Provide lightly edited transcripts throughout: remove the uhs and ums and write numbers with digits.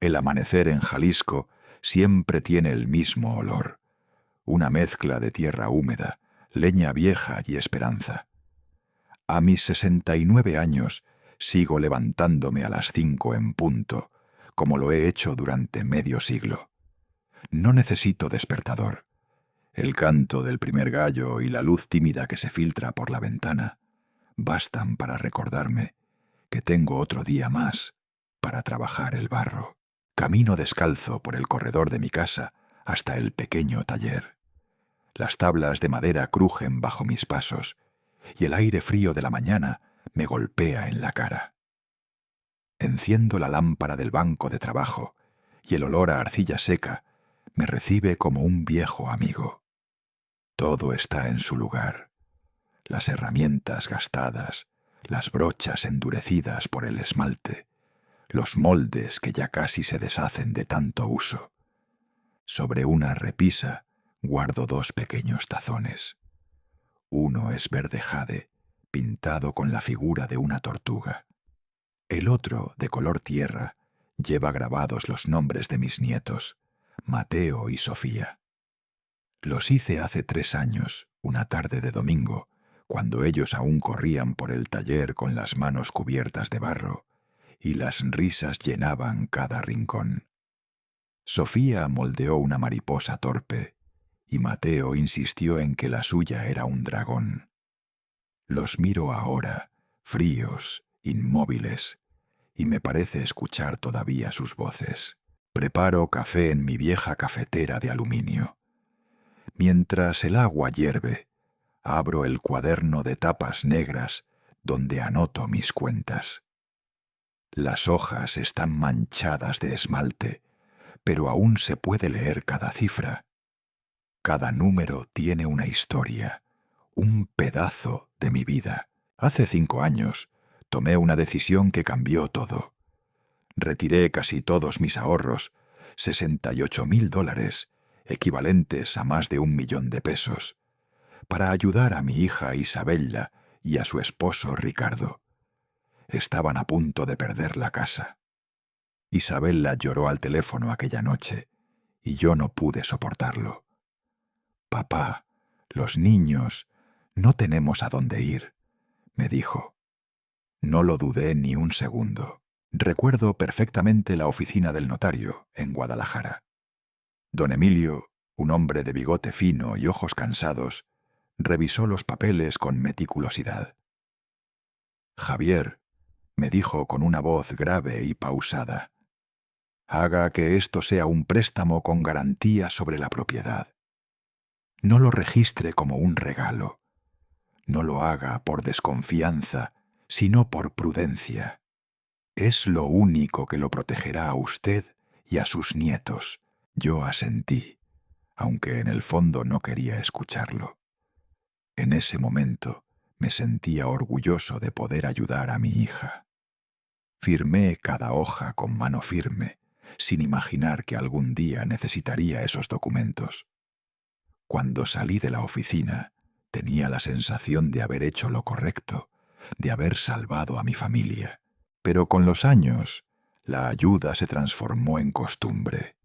El amanecer en Jalisco siempre tiene el mismo olor, una mezcla de tierra húmeda, leña vieja y esperanza. A mis 69 años sigo levantándome a las 5 en punto, como lo he hecho durante medio siglo. No necesito despertador. El canto del primer gallo y la luz tímida que se filtra por la ventana bastan para recordarme que tengo otro día más para trabajar el barro. Camino descalzo por el corredor de mi casa hasta el pequeño taller. Las tablas de madera crujen bajo mis pasos y el aire frío de la mañana me golpea en la cara. Enciendo la lámpara del banco de trabajo y el olor a arcilla seca me recibe como un viejo amigo. Todo está en su lugar. Las herramientas gastadas, las brochas endurecidas por el esmalte, los moldes que ya casi se deshacen de tanto uso. Sobre una repisa guardo 2 pequeños tazones. Uno es verde jade, pintado con la figura de una tortuga. El otro, de color tierra, lleva grabados los nombres de mis nietos, Mateo y Sofía. Los hice hace 3 años, una tarde de domingo, cuando ellos aún corrían por el taller con las manos cubiertas de barro, y las risas llenaban cada rincón. Sofía moldeó una mariposa torpe, y Mateo insistió en que la suya era un dragón. Los miro ahora, fríos, inmóviles, y me parece escuchar todavía sus voces. Preparo café en mi vieja cafetera de aluminio. Mientras el agua hierve, abro el cuaderno de tapas negras donde anoto mis cuentas. Las hojas están manchadas de esmalte, pero aún se puede leer cada cifra. Cada número tiene una historia, un pedazo de mi vida. Hace 5 años tomé una decisión que cambió todo. Retiré casi todos mis ahorros, $68,000, equivalentes a más de 1 millón de pesos, para ayudar a mi hija Isabella y a su esposo Ricardo. Estaban a punto de perder la casa. Isabella lloró al teléfono aquella noche y yo no pude soportarlo. «Papá, los niños, no tenemos a dónde ir», me dijo. No lo dudé ni un segundo. Recuerdo perfectamente la oficina del notario en Guadalajara. Don Emilio, un hombre de bigote fino y ojos cansados, revisó los papeles con meticulosidad. «Javier», me dijo con una voz grave y pausada, «haga que esto sea un préstamo con garantía sobre la propiedad. No lo registre como un regalo. No lo haga por desconfianza, sino por prudencia. Es lo único que lo protegerá a usted y a sus nietos». Yo asentí, aunque en el fondo no quería escucharlo. En ese momento me sentía orgulloso de poder ayudar a mi hija. Firmé cada hoja con mano firme, sin imaginar que algún día necesitaría esos documentos. Cuando salí de la oficina, tenía la sensación de haber hecho lo correcto, de haber salvado a mi familia. Pero con los años, la ayuda se transformó en costumbre.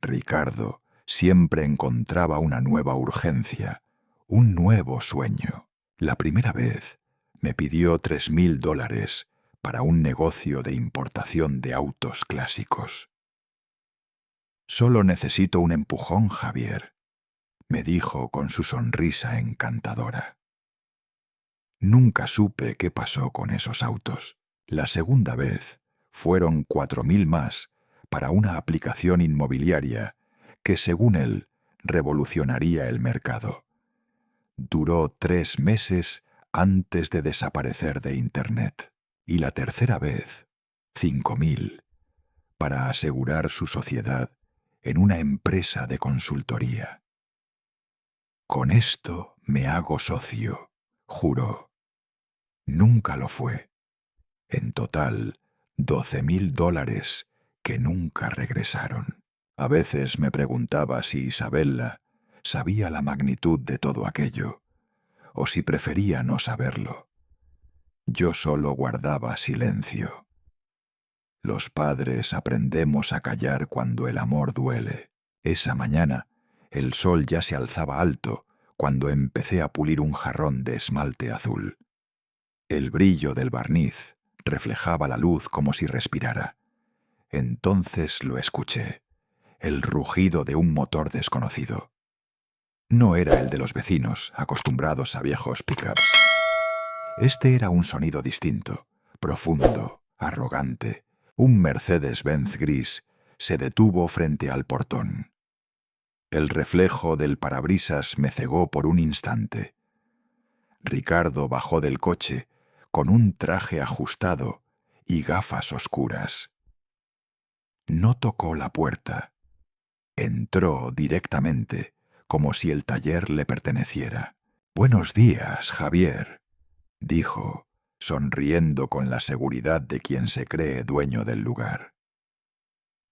Ricardo siempre encontraba una nueva urgencia, un nuevo sueño. La primera vez me pidió $3,000 para un negocio de importación de autos clásicos. «Solo necesito un empujón, Javier», me dijo con su sonrisa encantadora. Nunca supe qué pasó con esos autos. La segunda vez fueron 4,000 más para una aplicación inmobiliaria que, según él, revolucionaría el mercado. Duró 3 meses antes de desaparecer de Internet. Y la tercera vez, 5,000, para asegurar su sociedad en una empresa de consultoría. «Con esto me hago socio», juró. Nunca lo fue. En total, $12,000 que nunca regresaron. A veces me preguntaba si Isabella sabía la magnitud de todo aquello, o si prefería no saberlo. Yo solo guardaba silencio. Los padres aprendemos a callar cuando el amor duele. Esa mañana, el sol ya se alzaba alto cuando empecé a pulir un jarrón de esmalte azul. El brillo del barniz reflejaba la luz como si respirara. Entonces lo escuché, el rugido de un motor desconocido. No era el de los vecinos, acostumbrados a viejos pickups. Este era un sonido distinto, profundo, arrogante. Un Mercedes-Benz gris se detuvo frente al portón. El reflejo del parabrisas me cegó por un instante. Ricardo bajó del coche con un traje ajustado y gafas oscuras. No tocó la puerta. Entró directamente, como si el taller le perteneciera. «Buenos días, Javier», dijo, sonriendo con la seguridad de quien se cree dueño del lugar.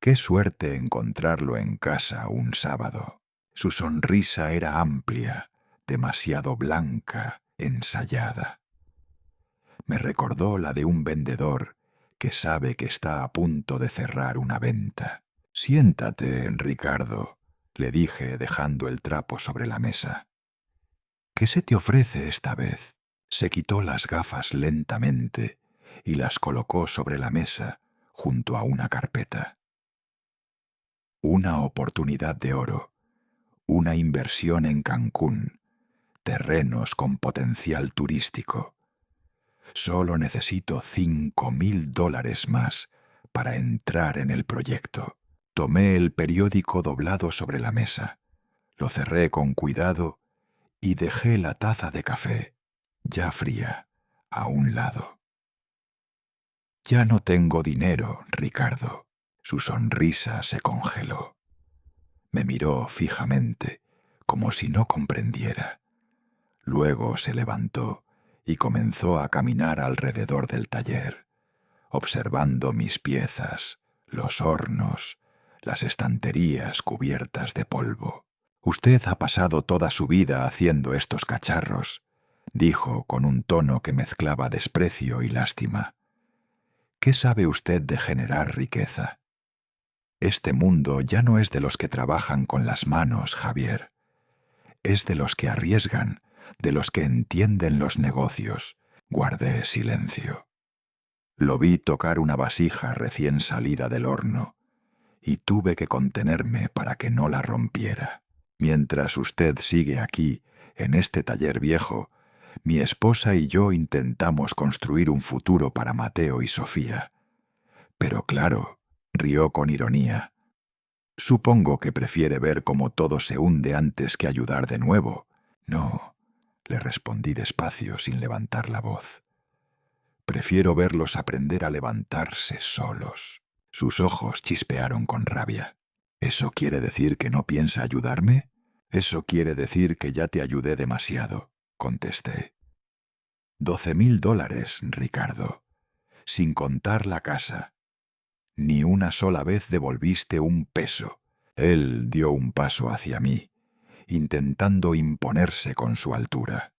Qué suerte encontrarlo en casa un sábado. Su sonrisa era amplia, demasiado blanca, ensayada. Me recordó la de un vendedor que sabe que está a punto de cerrar una venta. «Siéntate, Ricardo», le dije dejando el trapo sobre la mesa. «¿Qué se te ofrece esta vez?» Se quitó las gafas lentamente y las colocó sobre la mesa junto a una carpeta. Una oportunidad de oro, una inversión en Cancún, terrenos con potencial turístico. Solo necesito $5,000 más para entrar en el proyecto. Tomé el periódico doblado sobre la mesa, lo cerré con cuidado y dejé la taza de café, ya fría, a un lado. «Ya no tengo dinero, Ricardo». Su sonrisa se congeló. Me miró fijamente, como si no comprendiera. Luego se levantó y comenzó a caminar alrededor del taller, observando mis piezas, los hornos, las estanterías cubiertas de polvo. «Usted ha pasado toda su vida haciendo estos cacharros», dijo con un tono que mezclaba desprecio y lástima. «¿Qué sabe usted de generar riqueza? Este mundo ya no es de los que trabajan con las manos, Javier. Es de los que arriesgan, de los que entienden los negocios». Guardé silencio. Lo vi tocar una vasija recién salida del horno y tuve que contenerme para que no la rompiera. «Mientras usted sigue aquí, en este taller viejo, mi esposa y yo intentamos construir un futuro para Mateo y Sofía». «Pero claro», rió con ironía, «supongo que prefiere ver cómo todo se hunde antes que ayudar de nuevo». «No», le respondí despacio sin levantar la voz. «Prefiero verlos aprender a levantarse solos». Sus ojos chispearon con rabia. «¿Eso quiere decir que no piensa ayudarme?» «Eso quiere decir que ya te ayudé demasiado», contesté. $12,000, Ricardo, sin contar la casa. Ni una sola vez devolviste un peso. Él dio un paso hacia mí, intentando imponerse con su altura.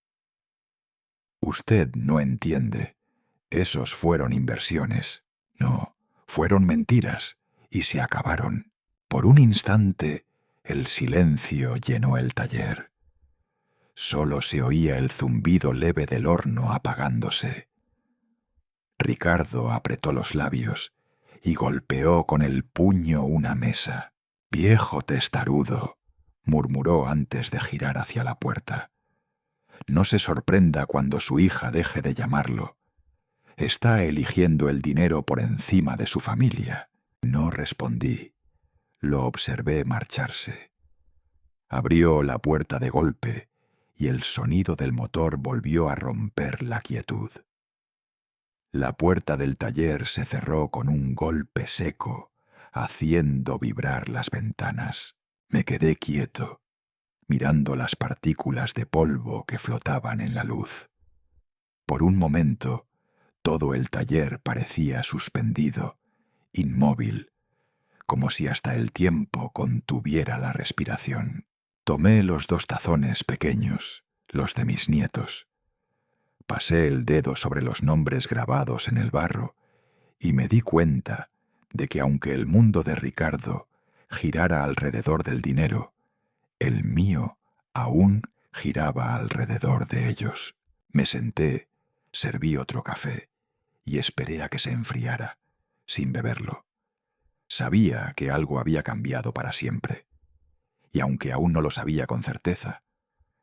«Usted no entiende. Esos fueron inversiones. No, fueron mentiras, y se acabaron». Por un instante, el silencio llenó el taller. Solo se oía el zumbido leve del horno apagándose. Ricardo apretó los labios y golpeó con el puño una mesa. «Viejo testarudo», murmuró antes de girar hacia la puerta. «No se sorprenda cuando su hija deje de llamarlo. Está eligiendo el dinero por encima de su familia». No respondí. Lo observé marcharse. Abrió la puerta de golpe y el sonido del motor volvió a romper la quietud. La puerta del taller se cerró con un golpe seco, haciendo vibrar las ventanas. Me quedé quieto, mirando las partículas de polvo que flotaban en la luz. Por un momento, todo el taller parecía suspendido, inmóvil, como si hasta el tiempo contuviera la respiración. Tomé los 2 tazones pequeños, los de mis nietos. Pasé el dedo sobre los nombres grabados en el barro y me di cuenta de que aunque el mundo de Ricardo girara alrededor del dinero, el mío aún giraba alrededor de ellos. Me senté, serví otro café y esperé a que se enfriara, sin beberlo. Sabía que algo había cambiado para siempre, y aunque aún no lo sabía con certeza,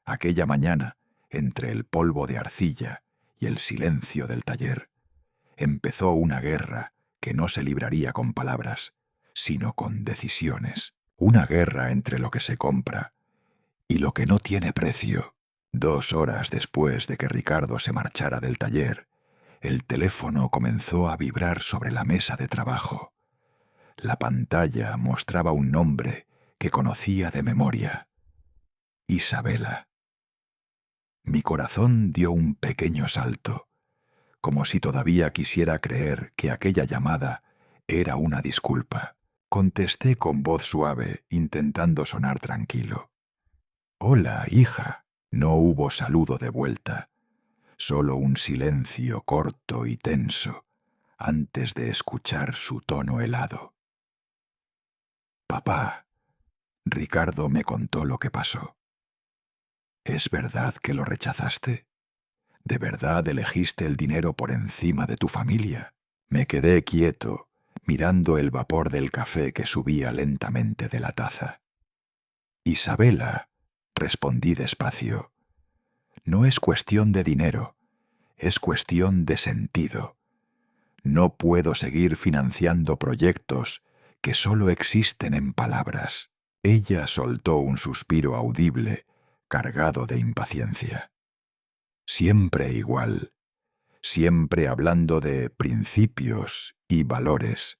aquella mañana, entre el polvo de arcilla y el silencio del taller, empezó una guerra que no se libraría con palabras, sino con decisiones. Una guerra entre lo que se compra y lo que no tiene precio. 2 horas después de que Ricardo se marchara del taller, el teléfono comenzó a vibrar sobre la mesa de trabajo. La pantalla mostraba un nombre que conocía de memoria: Isabela. Mi corazón dio un pequeño salto, como si todavía quisiera creer que aquella llamada era una disculpa. Contesté con voz suave, intentando sonar tranquilo. «Hola, hija». No hubo saludo de vuelta, solo un silencio corto y tenso antes de escuchar su tono helado. «Papá», Ricardo me contó lo que pasó. «¿Es verdad que lo rechazaste? ¿De verdad elegiste el dinero por encima de tu familia?» Me quedé quieto, mirando el vapor del café que subía lentamente de la taza. «Isabela», respondí despacio, «no es cuestión de dinero, es cuestión de sentido. No puedo seguir financiando proyectos que solo existen en palabras». Ella soltó un suspiro audible, cargado de impaciencia. «Siempre igual, siempre hablando de principios y valores.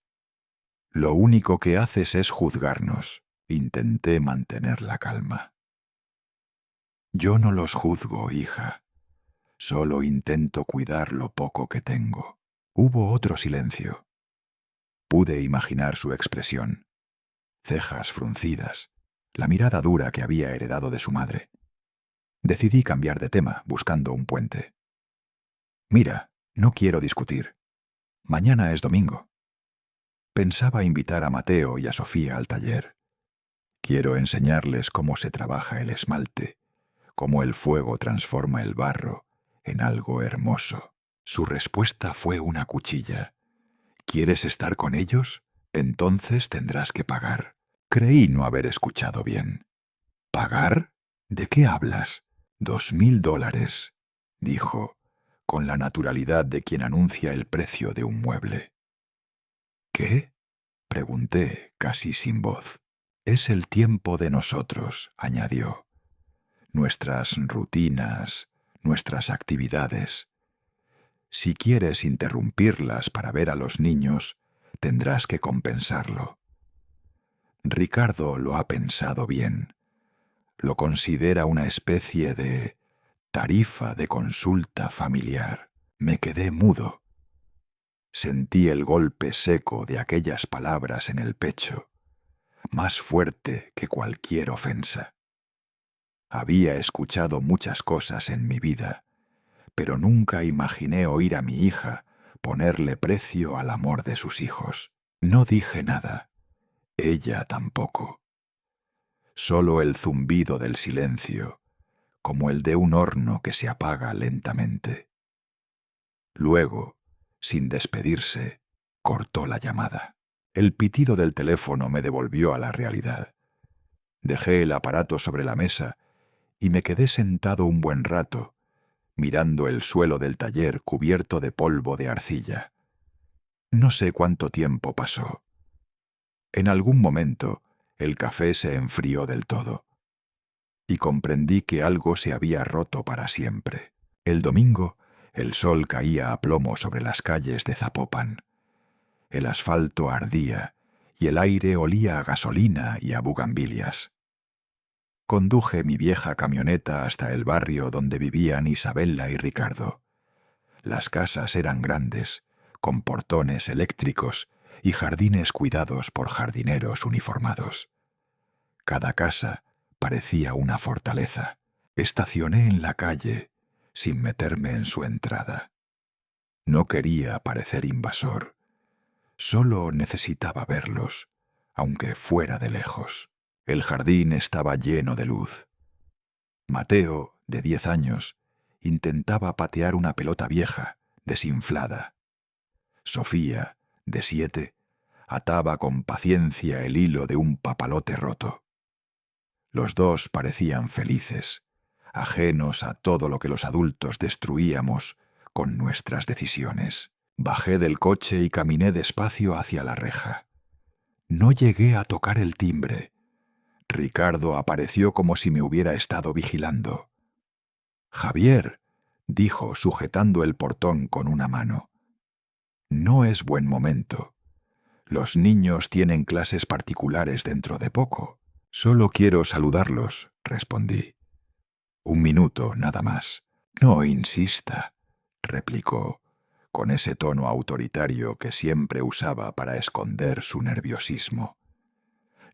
Lo único que haces es juzgarnos». Intenté mantener la calma. «Yo no los juzgo, hija. Solo intento cuidar lo poco que tengo». Hubo otro silencio. Pude imaginar su expresión. Cejas fruncidas, la mirada dura que había heredado de su madre. Decidí cambiar de tema, buscando un puente. «Mira, no quiero discutir. Mañana es domingo. Pensaba invitar a Mateo y a Sofía al taller. Quiero enseñarles cómo se trabaja el esmalte, cómo el fuego transforma el barro en algo hermoso». Su respuesta fue una cuchilla. «¿Quieres estar con ellos? Entonces tendrás que pagar». Creí no haber escuchado bien. «¿Pagar? ¿De qué hablas?» $2,000, dijo, con la naturalidad de quien anuncia el precio de un mueble. «¿Qué?», pregunté, casi sin voz. «Es el tiempo de nosotros», añadió. «Nuestras rutinas, nuestras actividades. Si quieres interrumpirlas para ver a los niños, tendrás que compensarlo». Ricardo lo ha pensado bien. Lo considera una especie de tarifa de consulta familiar. Me quedé mudo. Sentí el golpe seco de aquellas palabras en el pecho, más fuerte que cualquier ofensa. Había escuchado muchas cosas en mi vida, pero nunca imaginé oír a mi hija ponerle precio al amor de sus hijos. No dije nada. Ella tampoco. Solo el zumbido del silencio, como el de un horno que se apaga lentamente. Luego, sin despedirse, cortó la llamada. El pitido del teléfono me devolvió a la realidad. Dejé el aparato sobre la mesa y me quedé sentado un buen rato, mirando el suelo del taller cubierto de polvo de arcilla. No sé cuánto tiempo pasó. En algún momento, el café se enfrió del todo, y comprendí que algo se había roto para siempre. El domingo, el sol caía a plomo sobre las calles de Zapopan. El asfalto ardía y el aire olía a gasolina y a bugambilias. Conduje mi vieja camioneta hasta el barrio donde vivían Isabela y Ricardo. Las casas eran grandes, con portones eléctricos y jardines cuidados por jardineros uniformados. Cada casa parecía una fortaleza. Estacioné en la calle, sin meterme en su entrada. No quería parecer invasor. Solo necesitaba verlos, aunque fuera de lejos. El jardín estaba lleno de luz. Mateo, de 10 años, intentaba patear una pelota vieja, desinflada. Sofía, de 7, ataba con paciencia el hilo de un papalote roto. Los dos parecían felices, ajenos a todo lo que los adultos destruíamos con nuestras decisiones. Bajé del coche y caminé despacio hacia la reja. No llegué a tocar el timbre. Ricardo apareció como si me hubiera estado vigilando. «Javier», dijo sujetando el portón con una mano. «No es buen momento. Los niños tienen clases particulares dentro de poco. Solo quiero saludarlos», respondí. «Un minuto, nada más». «No insista», replicó, con ese tono autoritario que siempre usaba para esconder su nerviosismo.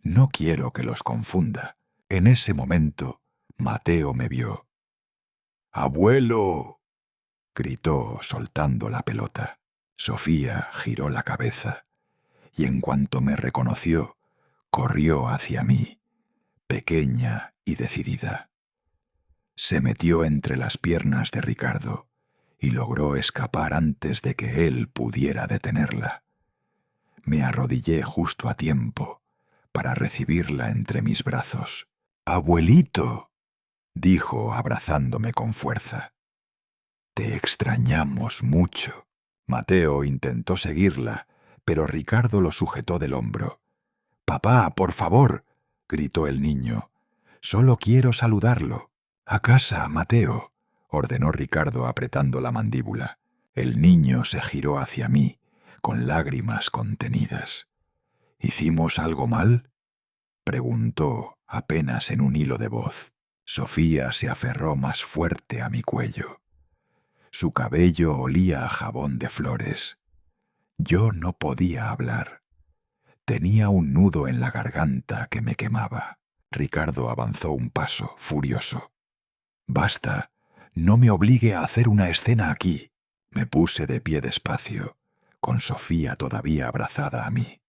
«No quiero que los confunda». En ese momento, Mateo me vio. «¡Abuelo!», gritó soltando la pelota. Sofía giró la cabeza y en cuanto me reconoció, corrió hacia mí, pequeña y decidida. Se metió entre las piernas de Ricardo y logró escapar antes de que él pudiera detenerla. Me arrodillé justo a tiempo para recibirla entre mis brazos. «¡Abuelito!», dijo abrazándome con fuerza. «Te extrañamos mucho». Mateo intentó seguirla, pero Ricardo lo sujetó del hombro. «Papá, por favor», gritó el niño. «Solo quiero saludarlo». «A casa, Mateo», ordenó Ricardo apretando la mandíbula. El niño se giró hacia mí, con lágrimas contenidas. «¿Hicimos algo mal?», preguntó apenas en un hilo de voz. Sofía se aferró más fuerte a mi cuello. Su cabello olía a jabón de flores. Yo no podía hablar. Tenía un nudo en la garganta que me quemaba. Ricardo avanzó un paso, furioso. «Basta, no me obligue a hacer una escena aquí». Me puse de pie despacio, con Sofía todavía abrazada a mí.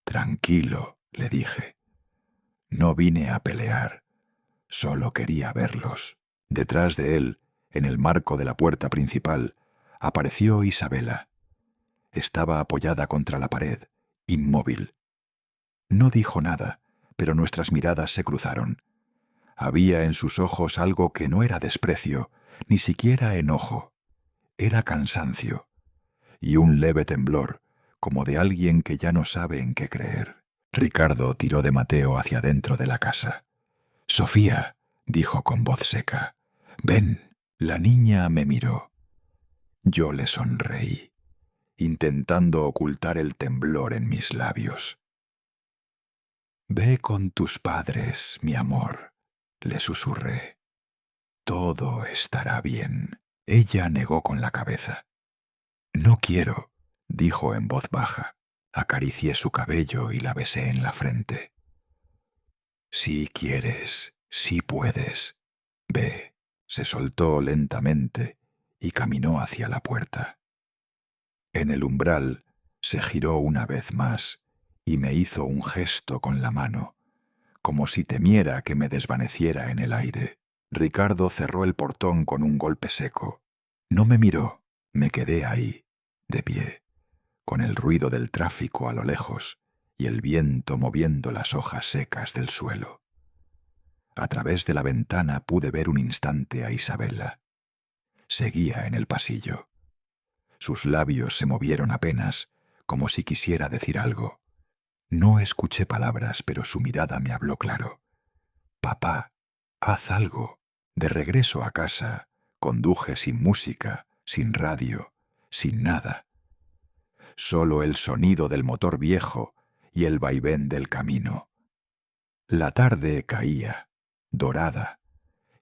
«Tranquilo», le dije. «No vine a pelear, solo quería verlos». Detrás de él, en el marco de la puerta principal, apareció Isabela. Estaba apoyada contra la pared, inmóvil. No dijo nada, pero nuestras miradas se cruzaron. Había en sus ojos algo que no era desprecio, ni siquiera enojo. Era cansancio y un leve temblor, como de alguien que ya no sabe en qué creer. Ricardo tiró de Mateo hacia dentro de la casa. «Sofía», dijo con voz seca, «ven». La niña me miró. Yo le sonreí, intentando ocultar el temblor en mis labios. «Ve con tus padres, mi amor», le susurré. «Todo estará bien». Ella negó con la cabeza. «No quiero», dijo en voz baja. Acaricié su cabello y la besé en la frente. «Si quieres, si puedes. Ve». Se soltó lentamente y caminó hacia la puerta. En el umbral se giró una vez más y me hizo un gesto con la mano, como si temiera que me desvaneciera en el aire. Ricardo cerró el portón con un golpe seco. No me miró, me quedé ahí, de pie, con el ruido del tráfico a lo lejos y el viento moviendo las hojas secas del suelo. A través de la ventana pude ver un instante a Isabela. Seguía en el pasillo. Sus labios se movieron apenas, como si quisiera decir algo. No escuché palabras, pero su mirada me habló claro. «Papá, haz algo». De regreso a casa, conduje sin música, sin radio, sin nada. Solo el sonido del motor viejo y el vaivén del camino. La tarde caía, dorada,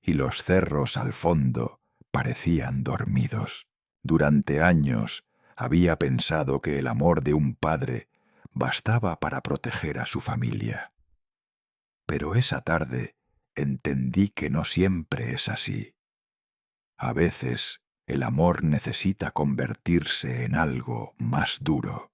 y los cerros al fondo parecían dormidos. Durante años había pensado que el amor de un padre bastaba para proteger a su familia. Pero esa tarde entendí que no siempre es así. A veces el amor necesita convertirse en algo más duro,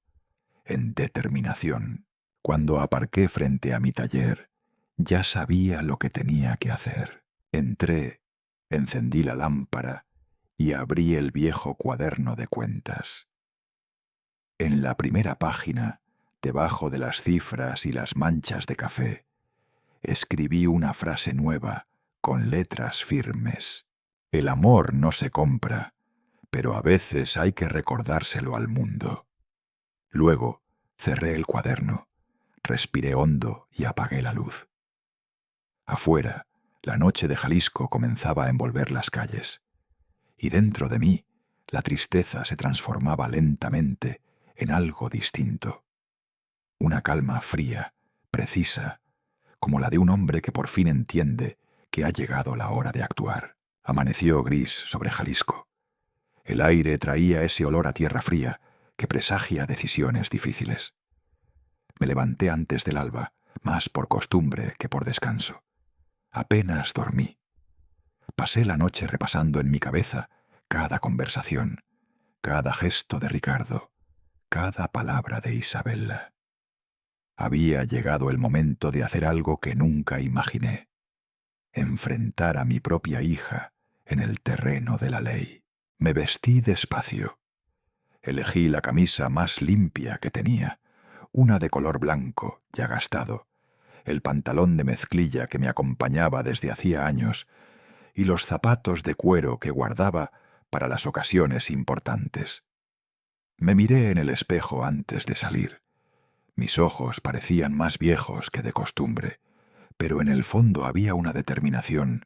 en determinación. Cuando aparqué frente a mi taller, ya sabía lo que tenía que hacer. Entré, encendí la lámpara y abrí el viejo cuaderno de cuentas. En la primera página, debajo de las cifras y las manchas de café, escribí una frase nueva con letras firmes. El amor no se compra, pero a veces hay que recordárselo al mundo. Luego cerré el cuaderno, respiré hondo y apagué la luz. Afuera, la noche de Jalisco comenzaba a envolver las calles, y dentro de mí la tristeza se transformaba lentamente en algo distinto. Una calma fría, precisa, como la de un hombre que por fin entiende que ha llegado la hora de actuar. Amaneció gris sobre Jalisco. El aire traía ese olor a tierra fría que presagia decisiones difíciles. Me levanté antes del alba, más por costumbre que por descanso. Apenas dormí. Pasé la noche repasando en mi cabeza cada conversación, cada gesto de Ricardo, cada palabra de Isabella. Había llegado el momento de hacer algo que nunca imaginé: enfrentar a mi propia hija en el terreno de la ley. Me vestí despacio. Elegí la camisa más limpia que tenía, una de color blanco, ya gastado, el pantalón de mezclilla que me acompañaba desde hacía años y los zapatos de cuero que guardaba para las ocasiones importantes. Me miré en el espejo antes de salir. Mis ojos parecían más viejos que de costumbre, pero en el fondo había una determinación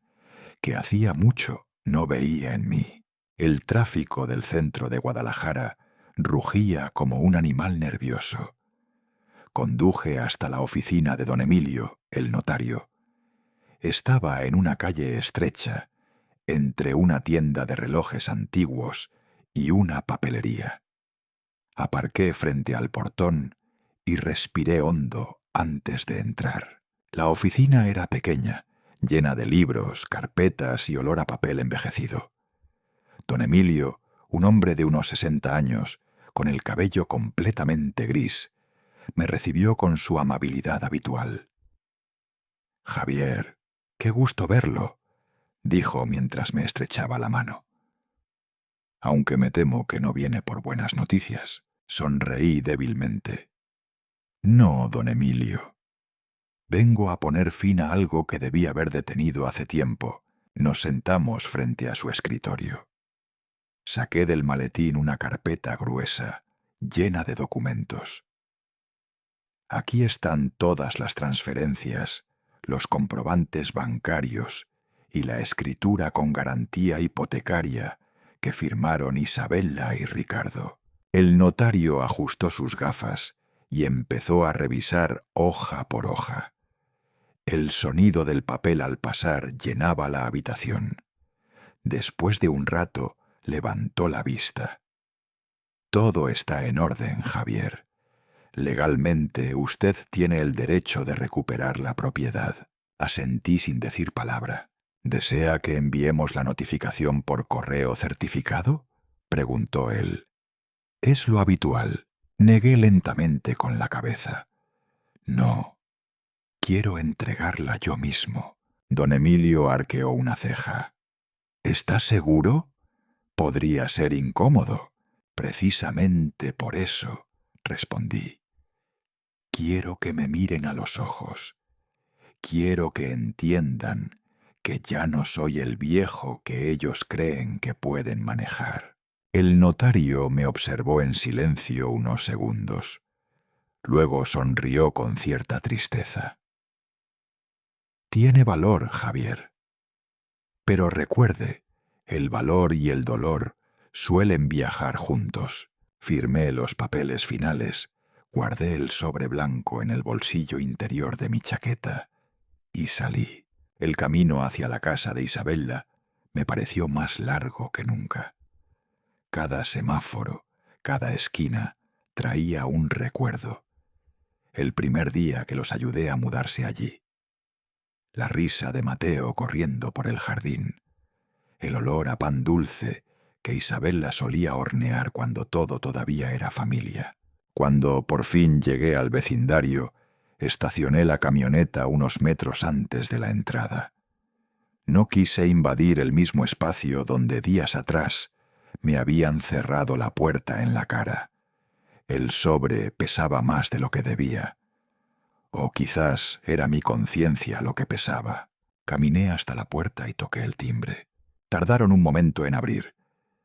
que hacía mucho no veía en mí. El tráfico del centro de Guadalajara rugía como un animal nervioso. Conduje hasta la oficina de don Emilio, el notario. Estaba en una calle estrecha, entre una tienda de relojes antiguos y una papelería. Aparqué frente al portón y respiré hondo antes de entrar. La oficina era pequeña, llena de libros, carpetas y olor a papel envejecido. Don Emilio, un hombre de unos 60 años, con el cabello completamente gris, me recibió con su amabilidad habitual. «Javier, qué gusto verlo», dijo mientras me estrechaba la mano. «Aunque me temo que no viene por buenas noticias», sonreí débilmente. «No, don Emilio. Vengo a poner fin a algo que debí haber detenido hace tiempo». Nos sentamos frente a su escritorio. Saqué del maletín una carpeta gruesa, llena de documentos. Aquí están todas las transferencias, los comprobantes bancarios y la escritura con garantía hipotecaria que firmaron Isabella y Ricardo. El notario ajustó sus gafas y empezó a revisar hoja por hoja. El sonido del papel al pasar llenaba la habitación. Después de un rato, levantó la vista. «Todo está en orden, Javier. Legalmente usted tiene el derecho de recuperar la propiedad». Asentí sin decir palabra. «¿Desea que enviemos la notificación por correo certificado?», preguntó él. «Es lo habitual». Negué lentamente con la cabeza. «No, quiero entregarla yo mismo». Don Emilio arqueó una ceja. «¿Estás seguro? Podría ser incómodo». «Precisamente por eso», respondí. «Quiero que me miren a los ojos. Quiero que entiendan que ya no soy el viejo que ellos creen que pueden manejar». El notario me observó en silencio unos segundos. Luego sonrió con cierta tristeza. «Tiene valor, Javier. Pero recuerde, el valor y el dolor suelen viajar juntos». Firmé los papeles finales, guardé el sobre blanco en el bolsillo interior de mi chaqueta y salí. El camino hacia la casa de Isabella me pareció más largo que nunca. Cada semáforo, cada esquina, traía un recuerdo. El primer día que los ayudé a mudarse allí. La risa de Mateo corriendo por el jardín. El olor a pan dulce que Isabella solía hornear cuando todo todavía era familia. Cuando por fin llegué al vecindario, estacioné la camioneta unos metros antes de la entrada. No quise invadir el mismo espacio donde días atrás me habían cerrado la puerta en la cara. El sobre pesaba más de lo que debía. O quizás era mi conciencia lo que pesaba. Caminé hasta la puerta y toqué el timbre. Tardaron un momento en abrir.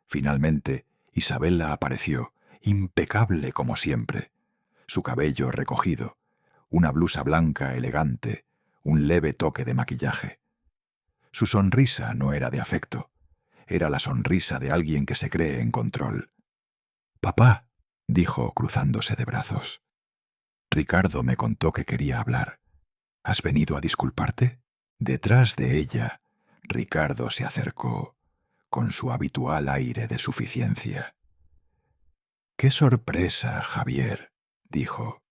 Finalmente, Isabella apareció, impecable como siempre. Su cabello recogido, una blusa blanca elegante, un leve toque de maquillaje. Su sonrisa no era de afecto. Era la sonrisa de alguien que se cree en control. «Papá», dijo cruzándose de brazos. «Ricardo me contó que quería hablar. ¿Has venido a disculparte?» Detrás de ella, Ricardo se acercó, con su habitual aire de suficiencia. «¡Qué sorpresa, Javier!», dijo.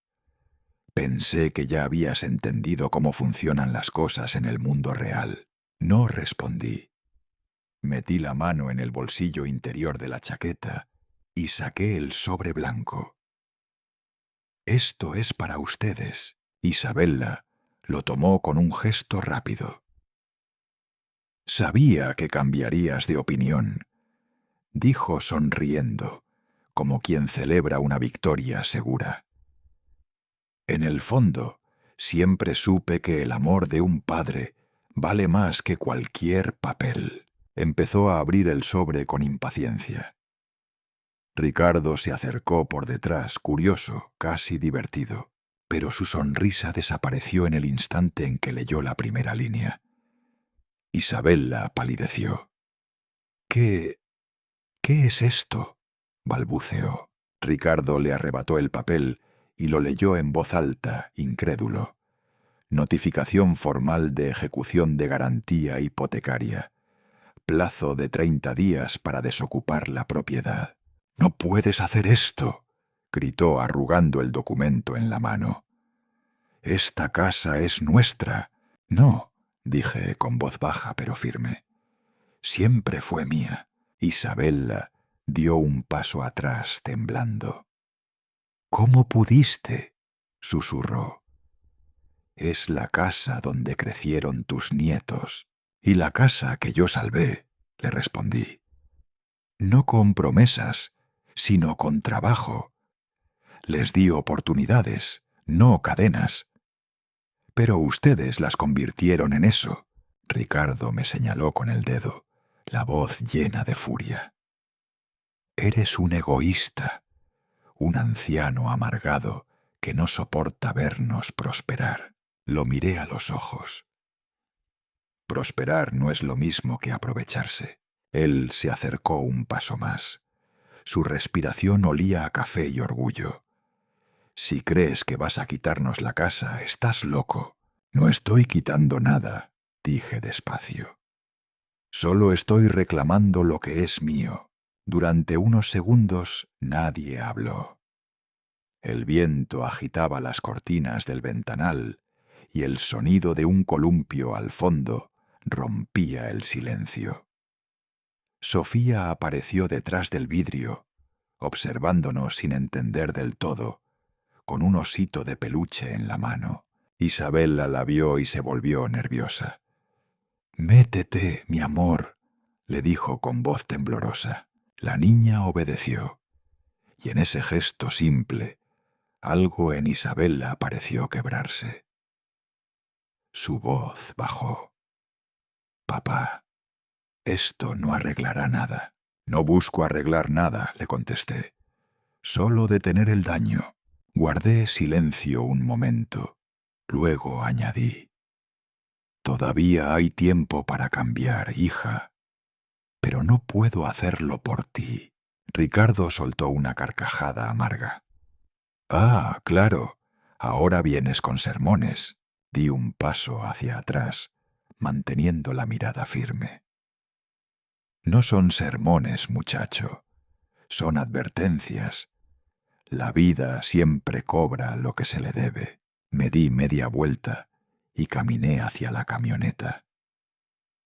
«Pensé que ya habías entendido cómo funcionan las cosas en el mundo real». No respondí. Metí la mano en el bolsillo interior de la chaqueta y saqué el sobre blanco. «Esto es para ustedes». Isabella lo tomó con un gesto rápido. «Sabía que cambiarías de opinión», dijo sonriendo, como quien celebra una victoria segura. «En el fondo, siempre supe que el amor de un padre vale más que cualquier papel». Empezó a abrir el sobre con impaciencia. Ricardo se acercó por detrás, curioso, casi divertido, pero su sonrisa desapareció en el instante en que leyó la primera línea. Isabella palideció. «¿Qué es esto?», balbuceó. Ricardo le arrebató el papel y lo leyó en voz alta, incrédulo. Notificación formal de ejecución de garantía hipotecaria. Plazo de 30 días para desocupar la propiedad. «¡No puedes hacer esto!», gritó arrugando el documento en la mano. «Esta casa es nuestra». «No», dije con voz baja pero firme. «Siempre fue mía». Isabella dio un paso atrás temblando. «¿Cómo pudiste?», susurró. «Es la casa donde crecieron tus nietos». «Y la casa que yo salvé», le respondí. «No con promesas, sino con trabajo. Les di oportunidades, no cadenas. Pero ustedes las convirtieron en eso». Ricardo me señaló con el dedo, la voz llena de furia. «Eres un egoísta, un anciano amargado que no soporta vernos prosperar». Lo miré a los ojos. Prosperar no es lo mismo que aprovecharse. Él se acercó un paso más. Su respiración olía a café y orgullo. «Si crees que vas a quitarnos la casa, estás loco». «No estoy quitando nada», dije despacio. «Solo estoy reclamando lo que es mío». Durante unos segundos nadie habló. El viento agitaba las cortinas del ventanal y el sonido de un columpio al fondo rompía el silencio. Sofía apareció detrás del vidrio, observándonos sin entender del todo, con un osito de peluche en la mano. Isabella la vio y se volvió nerviosa. «Métete, mi amor», le dijo con voz temblorosa. La niña obedeció, y en ese gesto simple, algo en Isabella pareció quebrarse. Su voz bajó. «Papá, esto no arreglará nada». «No busco arreglar nada», le contesté. «Solo detener el daño». Guardé silencio un momento. Luego añadí: «Todavía hay tiempo para cambiar, hija. Pero no puedo hacerlo por ti». Ricardo soltó una carcajada amarga. «Ah, claro, ahora vienes con sermones». Di un paso hacia atrás, manteniendo la mirada firme. «No son sermones, muchacho. Son advertencias. La vida siempre cobra lo que se le debe». Me di media vuelta y caminé hacia la camioneta.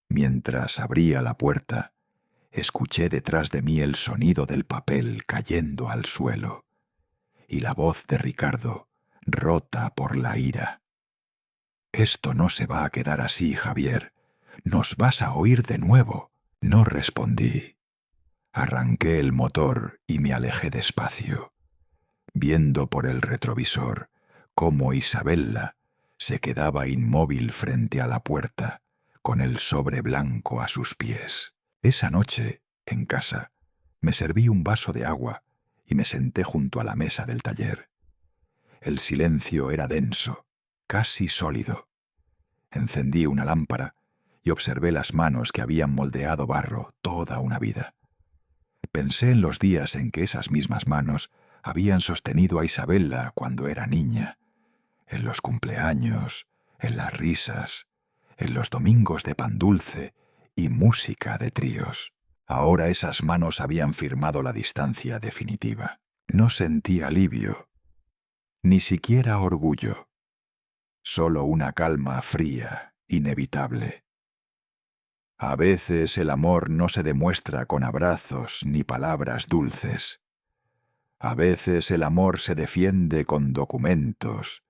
Mientras abría la puerta, escuché detrás de mí el sonido del papel cayendo al suelo y la voz de Ricardo, rota por la ira. «Esto no se va a quedar así, Javier. Nos vas a oír de nuevo». No respondí. Arranqué el motor y me alejé despacio, viendo por el retrovisor cómo Isabella se quedaba inmóvil frente a la puerta, con el sobre blanco a sus pies. Esa noche, en casa, me serví un vaso de agua y me senté junto a la mesa del taller. El silencio era denso, casi sólido. Encendí una lámpara y observé las manos que habían moldeado barro toda una vida. Pensé en los días en que esas mismas manos habían sostenido a Isabella cuando era niña, en los cumpleaños, en las risas, en los domingos de pan dulce y música de tríos. Ahora esas manos habían firmado la distancia definitiva. No sentí alivio, ni siquiera orgullo, solo una calma fría, inevitable. A veces el amor no se demuestra con abrazos ni palabras dulces. A veces el amor se defiende con documentos,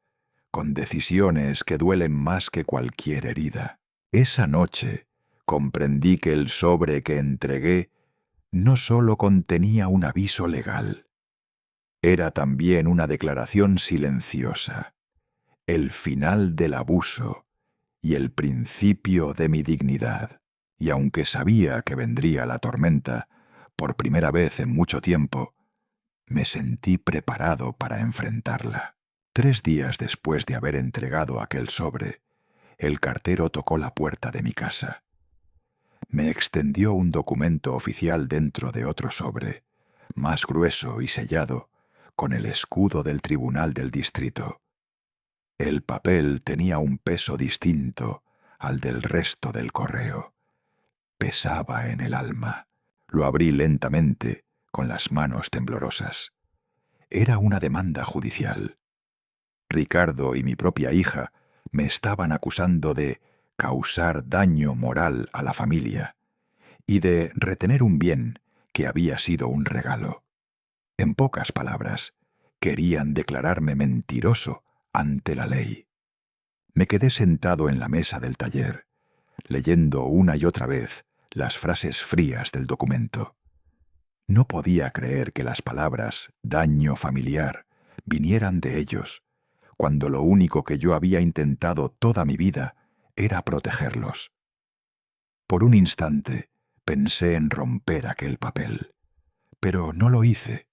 con decisiones que duelen más que cualquier herida. Esa noche comprendí que el sobre que entregué no solo contenía un aviso legal, era también una declaración silenciosa, el final del abuso y el principio de mi dignidad. Y aunque sabía que vendría la tormenta, por primera vez en mucho tiempo, me sentí preparado para enfrentarla. 3 días después de haber entregado aquel sobre, el cartero tocó la puerta de mi casa. Me extendió un documento oficial dentro de otro sobre, más grueso y sellado, con el escudo del Tribunal del Distrito. El papel tenía un peso distinto al del resto del correo. Pesaba en el alma. Lo abrí lentamente, con las manos temblorosas. Era una demanda judicial. Ricardo y mi propia hija me estaban acusando de causar daño moral a la familia y de retener un bien que había sido un regalo. En pocas palabras, querían declararme mentiroso ante la ley. Me quedé sentado en la mesa del taller, leyendo una y otra vez las frases frías del documento. No podía creer que las palabras «daño familiar» vinieran de ellos, cuando lo único que yo había intentado toda mi vida era protegerlos. Por un instante pensé en romper aquel papel, pero no lo hice.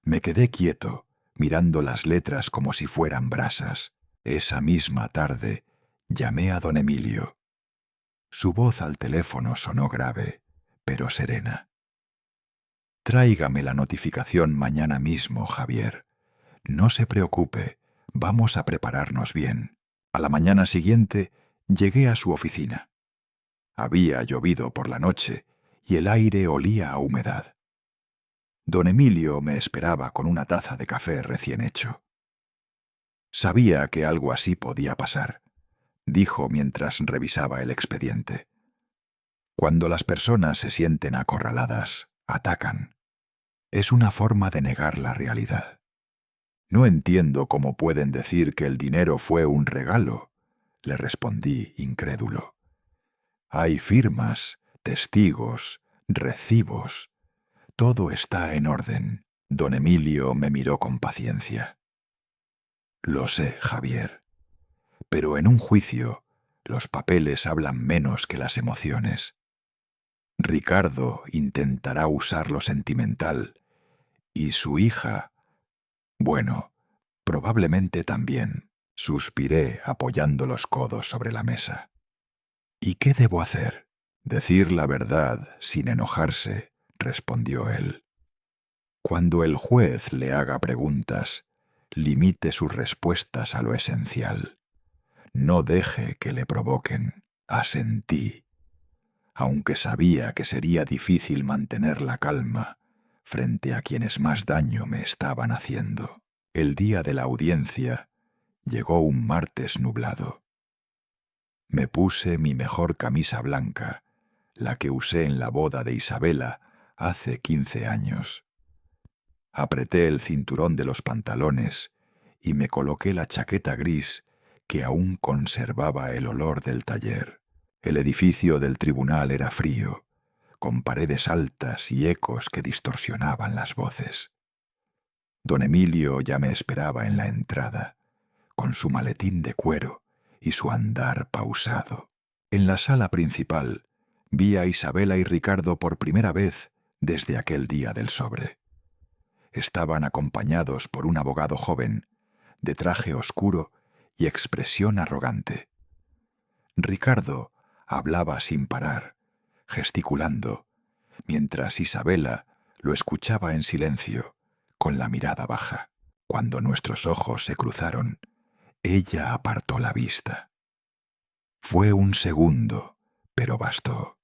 Me quedé quieto, mirando las letras como si fueran brasas. Esa misma tarde llamé a don Emilio. Su voz al teléfono sonó grave, pero serena. «Tráigame la notificación mañana mismo, Javier. No se preocupe, vamos a prepararnos bien». A la mañana siguiente llegué a su oficina. Había llovido por la noche y el aire olía a humedad. Don Emilio me esperaba con una taza de café recién hecho. Sabía que algo así podía pasar, dijo mientras revisaba el expediente. Cuando las personas se sienten acorraladas, atacan. Es una forma de negar la realidad. No entiendo cómo pueden decir que el dinero fue un regalo, le respondí incrédulo. Hay firmas, testigos, recibos. Todo está en orden. Don Emilio me miró con paciencia. Lo sé, Javier, pero en un juicio los papeles hablan menos que las emociones. Ricardo intentará usar lo sentimental y su hija, bueno, probablemente también. Suspiré apoyando los codos sobre la mesa. ¿Y qué debo hacer? Decir la verdad sin enojarse, respondió él. Cuando el juez le haga preguntas, limite sus respuestas a lo esencial. No deje que le provoquen. Asentí, aunque sabía que sería difícil mantener la calma frente a quienes más daño me estaban haciendo. El día de la audiencia llegó un martes nublado. Me puse mi mejor camisa blanca, la que usé en la boda de Isabella hace 15 años. Apreté el cinturón de los pantalones y me coloqué la chaqueta gris que aún conservaba el olor del taller. El edificio del tribunal era frío, con paredes altas y ecos que distorsionaban las voces. Don Emilio ya me esperaba en la entrada, con su maletín de cuero y su andar pausado. En la sala principal vi a Isabela y Ricardo por primera vez desde aquel día del sobre. Estaban acompañados por un abogado joven, de traje oscuro y expresión arrogante. Ricardo hablaba sin parar, gesticulando, mientras Isabela lo escuchaba en silencio, con la mirada baja. Cuando nuestros ojos se cruzaron, ella apartó la vista. Fue un segundo, pero bastó.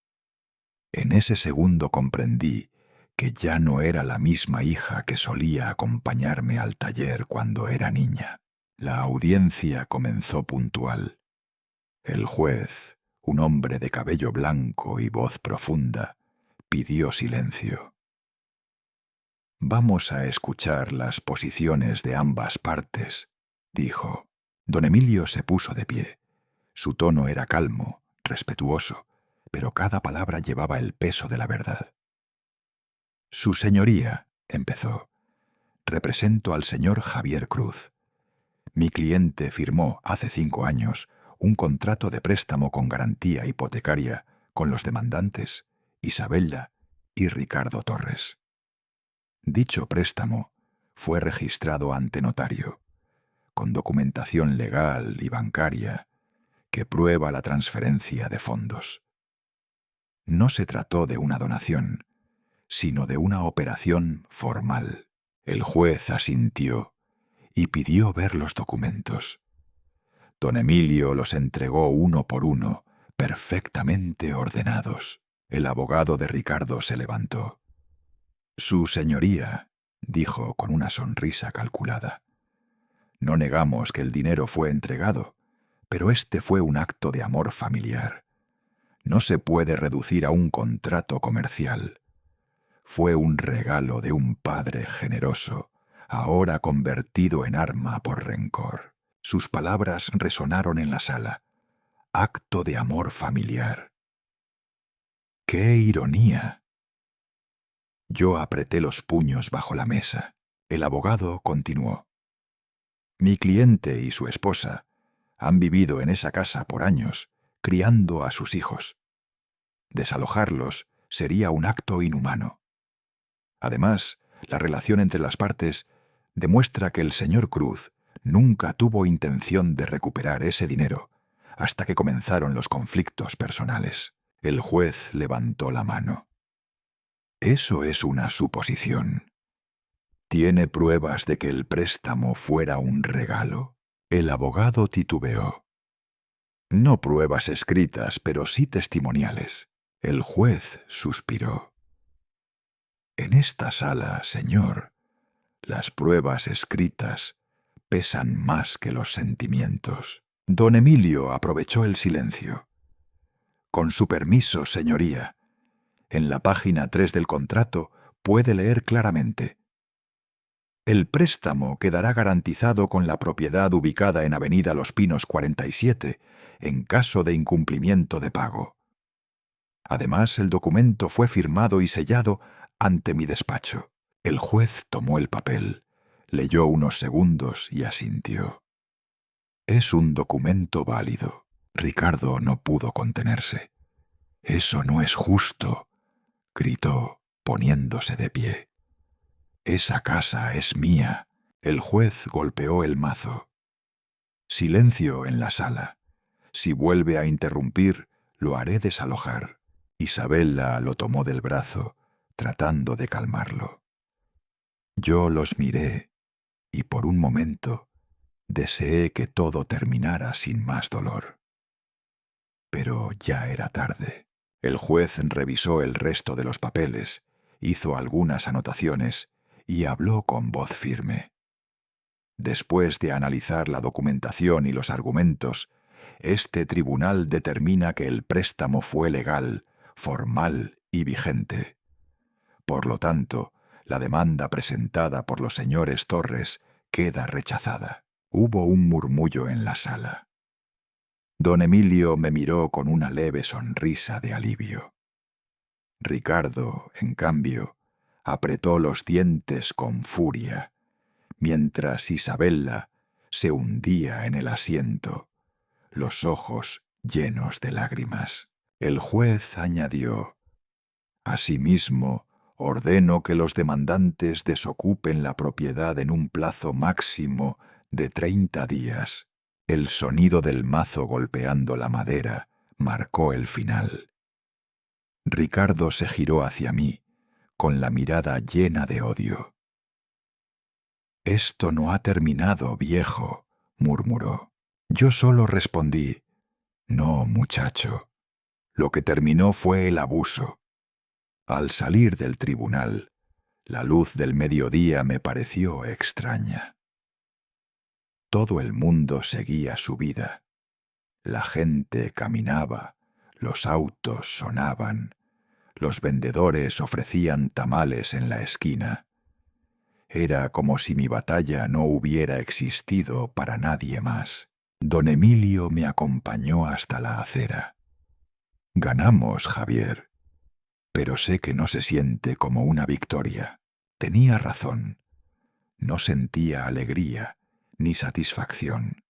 En ese segundo comprendí que ya no era la misma hija que solía acompañarme al taller cuando era niña. La audiencia comenzó puntual. El juez, un hombre de cabello blanco y voz profunda, pidió silencio. «Vamos a escuchar las posiciones de ambas partes», dijo. Don Emilio se puso de pie. Su tono era calmo, respetuoso, pero cada palabra llevaba el peso de la verdad. «Su señoría», empezó, «represento al señor Javier Cruz. Mi cliente firmó hace 5 años un contrato de préstamo con garantía hipotecaria con los demandantes Isabella y Ricardo Torres. Dicho préstamo fue registrado ante notario, con documentación legal y bancaria que prueba la transferencia de fondos. No se trató de una donación, sino de una operación formal. El juez asintió y pidió ver los documentos. Don Emilio los entregó uno por uno, perfectamente ordenados. El abogado de Ricardo se levantó. «Su señoría», dijo con una sonrisa calculada, «no negamos que el dinero fue entregado, pero este fue un acto de amor familiar. No se puede reducir a un contrato comercial. Fue un regalo de un padre generoso, ahora convertido en arma por rencor». Sus palabras resonaron en la sala. Acto de amor familiar. ¡Qué ironía! Yo apreté los puños bajo la mesa. El abogado continuó. Mi cliente y su esposa han vivido en esa casa por años, criando a sus hijos. Desalojarlos sería un acto inhumano. Además, la relación entre las partes demuestra que el señor Cruz nunca tuvo intención de recuperar ese dinero hasta que comenzaron los conflictos personales. El juez levantó la mano. Eso es una suposición. ¿Tiene pruebas de que el préstamo fuera un regalo? El abogado titubeó. No pruebas escritas, pero sí testimoniales. El juez suspiró. En esta sala, señor, las pruebas escritas pesan más que los sentimientos. Don Emilio aprovechó el silencio. Con su permiso, señoría, en la página 3 del contrato puede leer claramente: el préstamo quedará garantizado con la propiedad ubicada en Avenida Los Pinos 47, en caso de incumplimiento de pago. Además, el documento fue firmado y sellado ante mi despacho. El juez tomó el papel, leyó unos segundos y asintió. Es un documento válido. Ricardo no pudo contenerse. «Eso no es justo», gritó, poniéndose de pie. «Esa casa es mía». El juez golpeó el mazo. Silencio en la sala. Si vuelve a interrumpir, lo haré desalojar. Isabela lo tomó del brazo, tratando de calmarlo. Yo los miré y por un momento deseé que todo terminara sin más dolor. Pero ya era tarde. El juez revisó el resto de los papeles, hizo algunas anotaciones y habló con voz firme. Después de analizar la documentación y los argumentos, este tribunal determina que el préstamo fue legal, formal y vigente. Por lo tanto, La demanda presentada por los señores Torres queda rechazada. Hubo un murmullo en la sala. Don Emilio me miró con una leve sonrisa de alivio. Ricardo, en cambio, apretó los dientes con furia, mientras Isabella se hundía en el asiento, los ojos llenos de lágrimas. El juez añadió: «Asimismo, ordeno que los demandantes desocupen la propiedad en un plazo máximo de 30 días». El sonido del mazo golpeando la madera marcó el final. Ricardo se giró hacia mí, con la mirada llena de odio. «Esto no ha terminado, viejo», murmuró. Yo solo respondí: «No, muchacho. Lo que terminó fue el abuso». Al salir del tribunal, la luz del mediodía me pareció extraña. Todo el mundo seguía su vida. La gente caminaba, los autos sonaban, los vendedores ofrecían tamales en la esquina. Era como si mi batalla no hubiera existido para nadie más. Don Emilio me acompañó hasta la acera. «Ganamos, Javier, pero sé que no se siente como una victoria». Tenía razón. No sentía alegría ni satisfacción.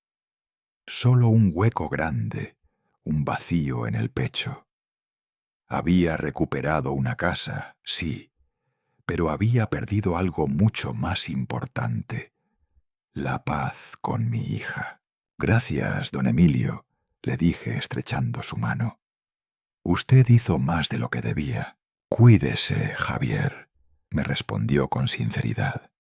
Solo un hueco grande, un vacío en el pecho. Había recuperado una casa, sí, pero había perdido algo mucho más importante: la paz con mi hija. «Gracias, don Emilio», le dije estrechando su mano. «Usted hizo más de lo que debía». «Cuídese, Javier», me respondió con sinceridad.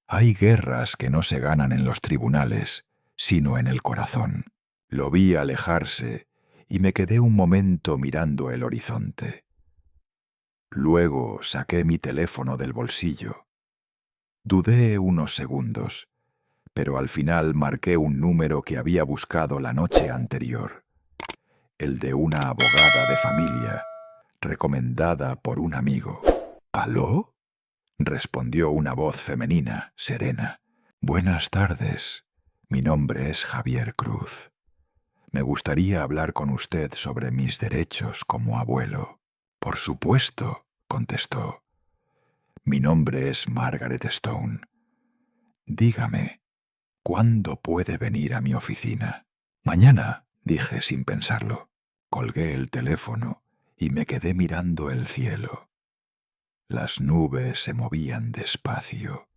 «Hay guerras que no se ganan en los tribunales, sino en el corazón». Lo vi alejarse y me quedé un momento mirando el horizonte. Luego saqué mi teléfono del bolsillo. Dudé unos segundos, pero al final marqué un número que había buscado la noche anterior, el de una abogada de familia, recomendada por un amigo. «¿Aló?», respondió una voz femenina, serena. «Buenas tardes. Mi nombre es Javier Cruz. Me gustaría hablar con usted sobre mis derechos como abuelo». «Por supuesto», contestó. «Mi nombre es Margaret Stone. Dígame, ¿cuándo puede venir a mi oficina?» «Mañana», dije sin pensarlo. Colgué el teléfono y me quedé mirando el cielo. Las nubes se movían despacio,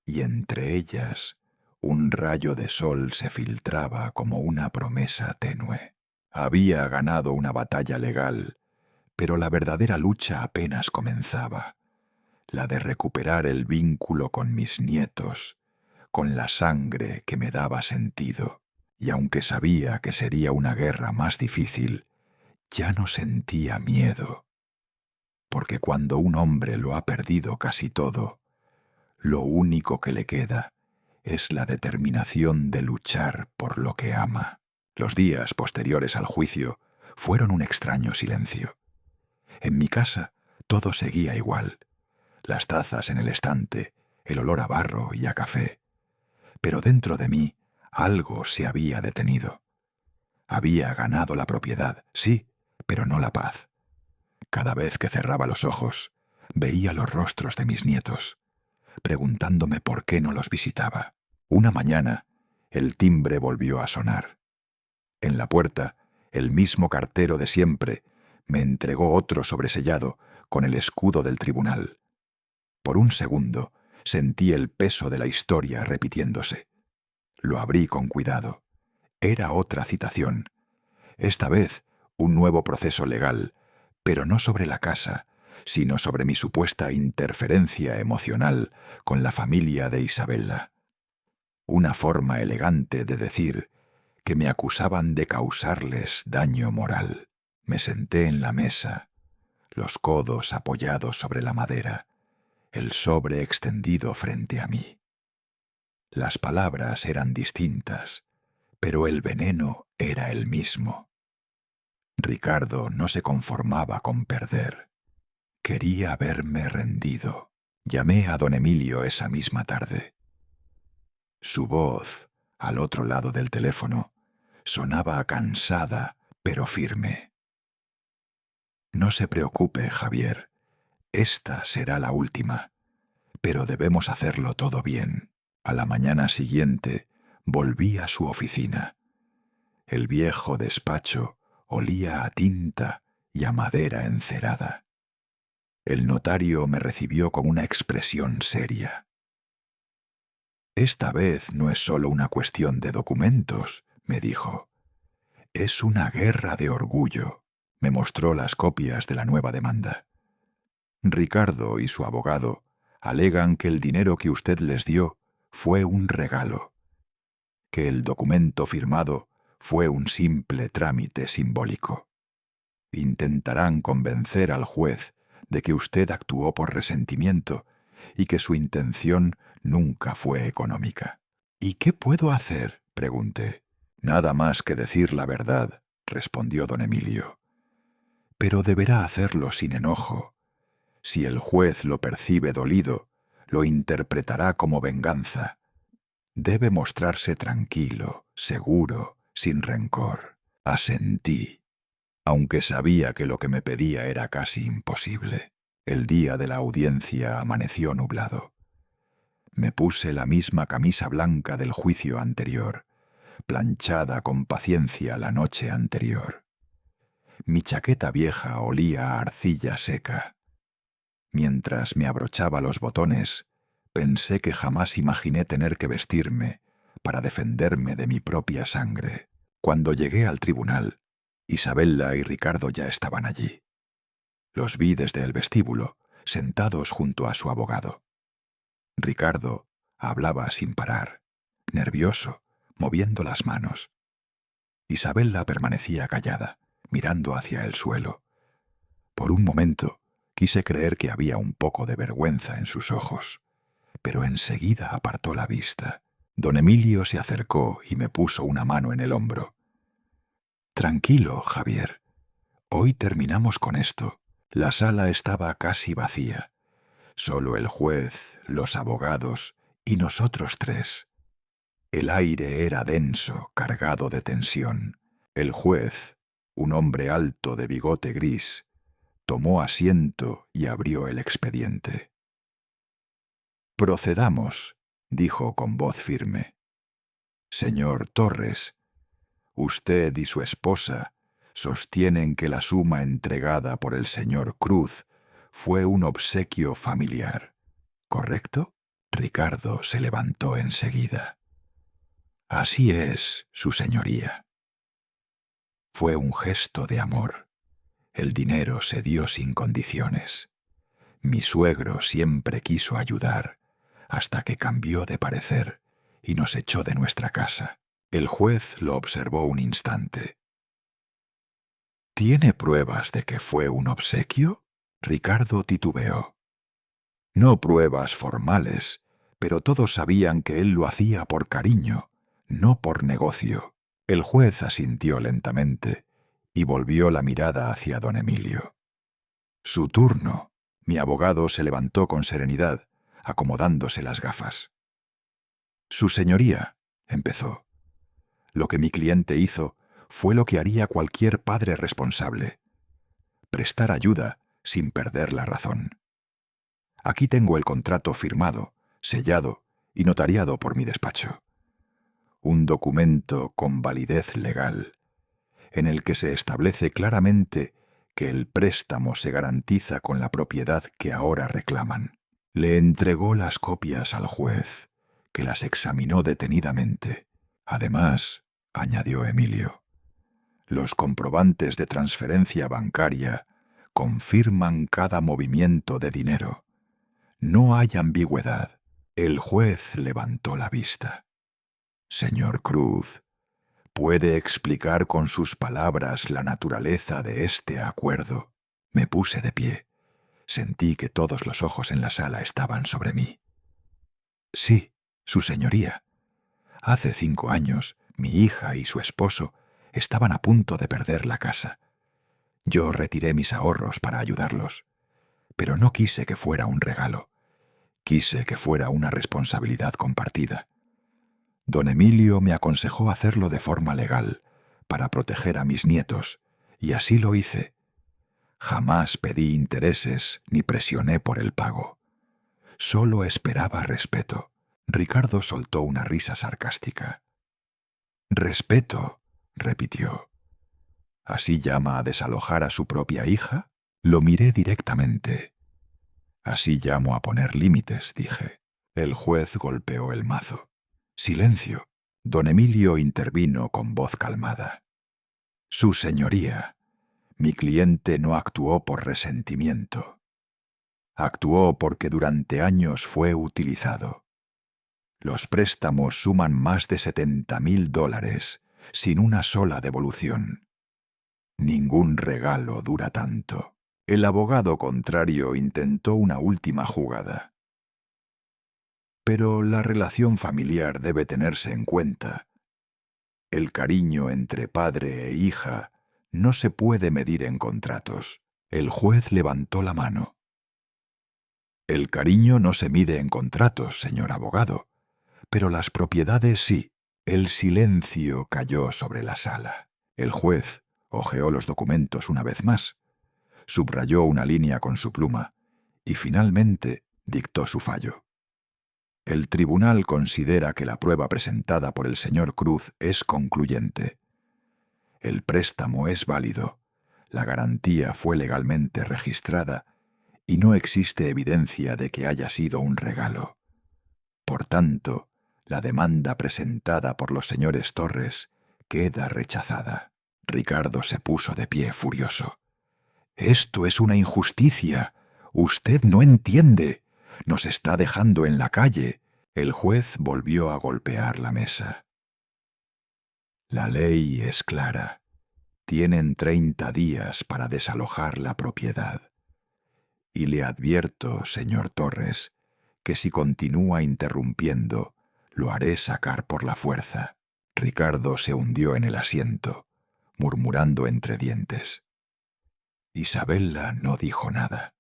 y entre ellas un rayo de sol se filtraba como una promesa tenue. Había ganado una batalla legal, pero la verdadera lucha apenas comenzaba, la de recuperar el vínculo con mis nietos, con la sangre que me daba sentido. Y aunque sabía que sería una guerra más difícil, ya no sentía miedo. Porque cuando un hombre lo ha perdido casi todo, lo único que le queda es la determinación de luchar por lo que ama. Los días posteriores al juicio fueron un extraño silencio. En mi casa todo seguía igual. Las tazas en el estante, el olor a barro y a café. Pero dentro de mí algo se había detenido. Había ganado la propiedad, sí, pero no la paz. Cada vez que cerraba los ojos, veía los rostros de mis nietos, preguntándome por qué no los visitaba. Una mañana, el timbre volvió a sonar. En la puerta, el mismo cartero de siempre me entregó otro sobresellado con el escudo del tribunal. Por un segundo, sentí el peso de la historia repitiéndose. Lo abrí con cuidado. Era otra citación. Esta vez, un nuevo proceso legal, pero no sobre la casa, sino sobre mi supuesta interferencia emocional con la familia de Isabella. Una forma elegante de decir que me acusaban de causarles daño moral. Me senté en la mesa, los codos apoyados sobre la madera, el sobre extendido frente a mí. Las palabras eran distintas, pero el veneno era el mismo. Ricardo no se conformaba con perder. Quería verme rendido. Llamé a don Emilio esa misma tarde. Su voz, al otro lado del teléfono, sonaba cansada, pero firme. No se preocupe, Javier. Esta será la última, pero debemos hacerlo todo bien. A la mañana siguiente volví a su oficina. El viejo despacho olía a tinta y a madera encerada. El notario me recibió con una expresión seria. Esta vez no es solo una cuestión de documentos, me dijo. Es una guerra de orgullo. Me mostró las copias de la nueva demanda. Ricardo y su abogado alegan que el dinero que usted les dio fue un regalo, que el documento firmado fue un simple trámite simbólico. Intentarán convencer al juez de que usted actuó por resentimiento y que su intención nunca fue económica. ¿Y qué puedo hacer?, pregunté. Nada más que decir la verdad, respondió don Emilio. Pero deberá hacerlo sin enojo. Si el juez lo percibe dolido, lo interpretará como venganza. Debe mostrarse tranquilo, seguro, sin rencor. Asentí, aunque sabía que lo que me pedía era casi imposible. El día de la audiencia amaneció nublado. Me puse la misma camisa blanca del juicio anterior, planchada con paciencia la noche anterior. Mi chaqueta vieja olía a arcilla seca. Mientras me abrochaba los botones, pensé que jamás imaginé tener que vestirme para defenderme de mi propia sangre. Cuando llegué al tribunal, Isabella y Ricardo ya estaban allí. Los vi desde el vestíbulo, sentados junto a su abogado. Ricardo hablaba sin parar, nervioso, moviendo las manos. Isabella permanecía callada, mirando hacia el suelo. Por un momento quise creer que había un poco de vergüenza en sus ojos, pero enseguida apartó la vista. Don Emilio se acercó y me puso una mano en el hombro. Tranquilo, Javier. Hoy terminamos con esto. La sala estaba casi vacía. Solo el juez, los abogados y nosotros tres. El aire era denso, cargado de tensión. El juez, un hombre alto de bigote gris, tomó asiento y abrió el expediente. Procedamos, dijo con voz firme. Señor Torres, usted y su esposa sostienen que la suma entregada por el señor Cruz fue un obsequio familiar, ¿correcto? Ricardo se levantó enseguida. Así es, su señoría. Fue un gesto de amor. El dinero se dio sin condiciones. Mi suegro siempre quiso ayudar, hasta que cambió de parecer y nos echó de nuestra casa. El juez lo observó un instante. ¿Tiene pruebas de que fue un obsequio? Ricardo titubeó. No pruebas formales, pero todos sabían que él lo hacía por cariño, no por negocio. El juez asintió lentamente y volvió la mirada hacia don Emilio. Su turno. Mi abogado se levantó con serenidad, acomodándose las gafas. Su señoría, empezó. Lo que mi cliente hizo fue lo que haría cualquier padre responsable. Prestar ayuda sin perder la razón. Aquí tengo el contrato firmado, sellado y notariado por mi despacho. Un documento con validez legal, en el que se establece claramente que el préstamo se garantiza con la propiedad que ahora reclaman. Le entregó las copias al juez, que las examinó detenidamente. Además, añadió Emilio, los comprobantes de transferencia bancaria confirman cada movimiento de dinero. No hay ambigüedad. El juez levantó la vista. Señor Cruz, ¿puede explicar con sus palabras la naturaleza de este acuerdo? Me puse de pie. Sentí que todos los ojos en la sala estaban sobre mí. Sí, su señoría. Hace 5 años, mi hija y su esposo estaban a punto de perder la casa. Yo retiré mis ahorros para ayudarlos, pero no quise que fuera un regalo. Quise que fuera una responsabilidad compartida. Don Emilio me aconsejó hacerlo de forma legal, para proteger a mis nietos, y así lo hice. Jamás pedí intereses ni presioné por el pago. Solo esperaba respeto. Ricardo soltó una risa sarcástica. «Respeto», repitió. «¿Así llama a desalojar a su propia hija?» Lo miré directamente. «Así llamo a poner límites», dije. El juez golpeó el mazo. «Silencio». Don Emilio intervino con voz calmada. «Su señoría, mi cliente no actuó por resentimiento. Actuó porque durante años fue utilizado. Los préstamos suman más de $70,000 sin una sola devolución. Ningún regalo dura tanto». El abogado contrario intentó una última jugada. «Pero la relación familiar debe tenerse en cuenta. El cariño entre padre e hija no se puede medir en contratos». El juez levantó la mano. «El cariño no se mide en contratos, señor abogado, pero las propiedades sí». El silencio cayó sobre la sala. El juez hojeó los documentos una vez más, subrayó una línea con su pluma y finalmente dictó su fallo. «El tribunal considera que la prueba presentada por el señor Cruz es concluyente. El préstamo es válido, la garantía fue legalmente registrada y no existe evidencia de que haya sido un regalo. Por tanto, la demanda presentada por los señores Torres queda rechazada». Ricardo se puso de pie furioso. «Esto es una injusticia. Usted no entiende. Nos está dejando en la calle». El juez volvió a golpear la mesa. «La ley es clara. Tienen 30 días para desalojar la propiedad. Y le advierto, señor Torres, que si continúa interrumpiendo, lo haré sacar por la fuerza». Ricardo se hundió en el asiento, murmurando entre dientes. Isabella no dijo nada.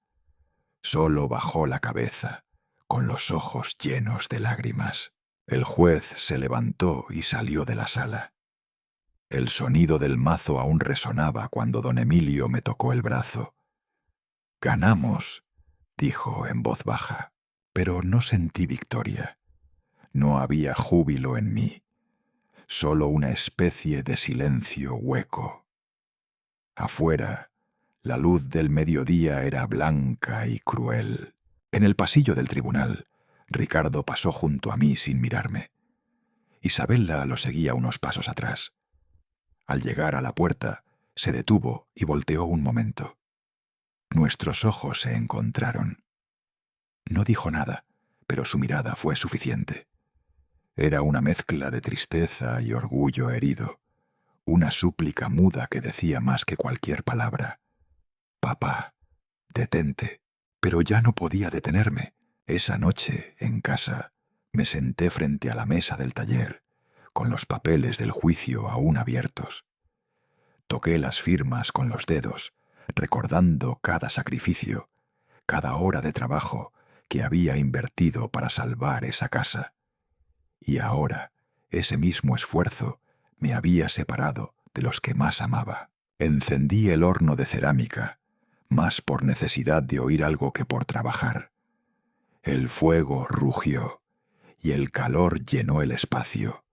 Solo bajó la cabeza, con los ojos llenos de lágrimas. El juez se levantó y salió de la sala. El sonido del mazo aún resonaba cuando don Emilio me tocó el brazo. «Ganamos», dijo en voz baja, pero no sentí victoria. No había júbilo en mí, solo una especie de silencio hueco. Afuera, la luz del mediodía era blanca y cruel. En el pasillo del tribunal, Ricardo pasó junto a mí sin mirarme. Isabella lo seguía unos pasos atrás. Al llegar a la puerta, se detuvo y volteó un momento. Nuestros ojos se encontraron. No dijo nada, pero su mirada fue suficiente. Era una mezcla de tristeza y orgullo herido, una súplica muda que decía más que cualquier palabra. «Papá, detente». Pero ya no podía detenerme. Esa noche, en casa, me senté frente a la mesa del taller, con los papeles del juicio aún abiertos. Toqué las firmas con los dedos, recordando cada sacrificio, cada hora de trabajo que había invertido para salvar esa casa. Y ahora, ese mismo esfuerzo me había separado de los que más amaba. Encendí el horno de cerámica, más por necesidad de oír algo que por trabajar. El fuego rugió y el calor llenó el espacio.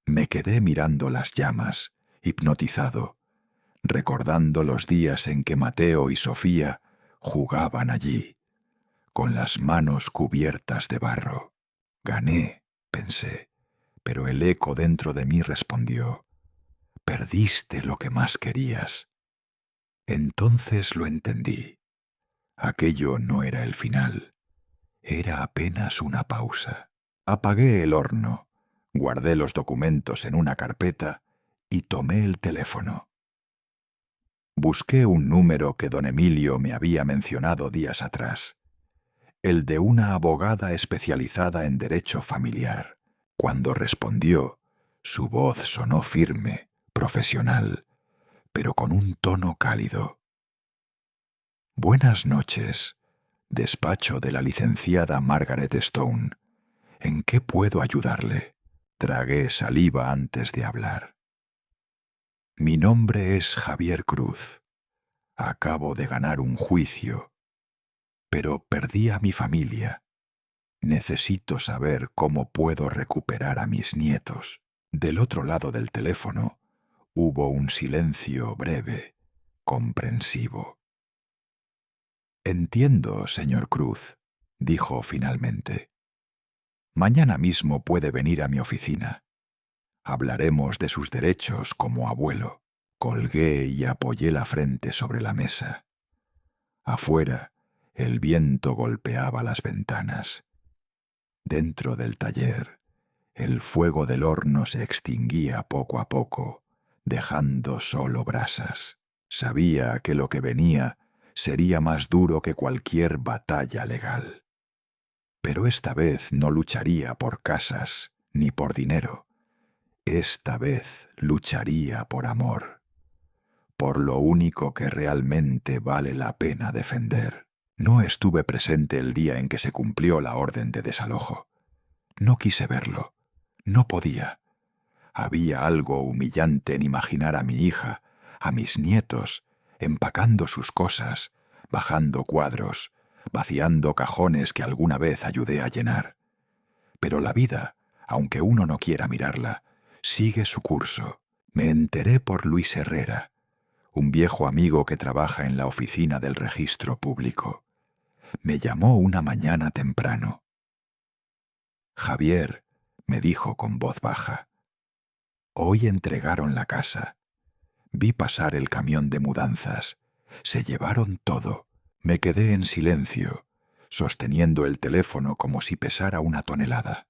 Me quedé mirando las llamas, hipnotizado, recordando los días en que Mateo y Sofía jugaban allí, con las manos cubiertas de barro. Gané, pensé, pero el eco dentro de mí respondió: «Perdiste lo que más querías». Entonces lo entendí. Aquello no era el final. Era apenas una pausa. Apagué el horno, guardé los documentos en una carpeta y tomé el teléfono. Busqué un número que don Emilio me había mencionado días atrás, el de una abogada especializada en derecho familiar. Cuando respondió, su voz sonó firme, profesional, pero con un tono cálido. «Buenas noches, Despacho de la licenciada Margaret Stone. ¿En qué puedo ayudarle? Tragué saliva antes de hablar. Mi nombre es Javier Cruz. Acabo de ganar un juicio, pero perdí a mi familia. Necesito saber cómo puedo recuperar a mis nietos. Del otro lado del teléfono hubo un silencio breve, comprensivo. Entiendo, señor Cruz, dijo finalmente. Mañana mismo puede venir a mi oficina. Hablaremos de sus derechos como abuelo. Colgué y apoyé la frente sobre la mesa. Afuera, el viento golpeaba las ventanas. Dentro del taller, el fuego del horno se extinguía poco a poco, dejando solo brasas. Sabía que lo que venía sería más duro que cualquier batalla legal. Pero esta vez no lucharía por casas ni por dinero. Esta vez lucharía por amor, por lo único que realmente vale la pena defender. No estuve presente el día en que se cumplió la orden de desalojo. No quise verlo. No podía. Había algo humillante en imaginar a mi hija, a mis nietos, empacando sus cosas, bajando cuadros, vaciando cajones que alguna vez ayudé a llenar. Pero la vida, aunque uno no quiera mirarla, sigue su curso. Me enteré por Luis Herrera, un viejo amigo que trabaja en la oficina del registro público. Me llamó una mañana temprano. Javier, me dijo con voz baja, hoy entregaron la casa. Vi pasar el camión de mudanzas. Se llevaron todo. Me quedé en silencio, sosteniendo el teléfono como si pesara una tonelada.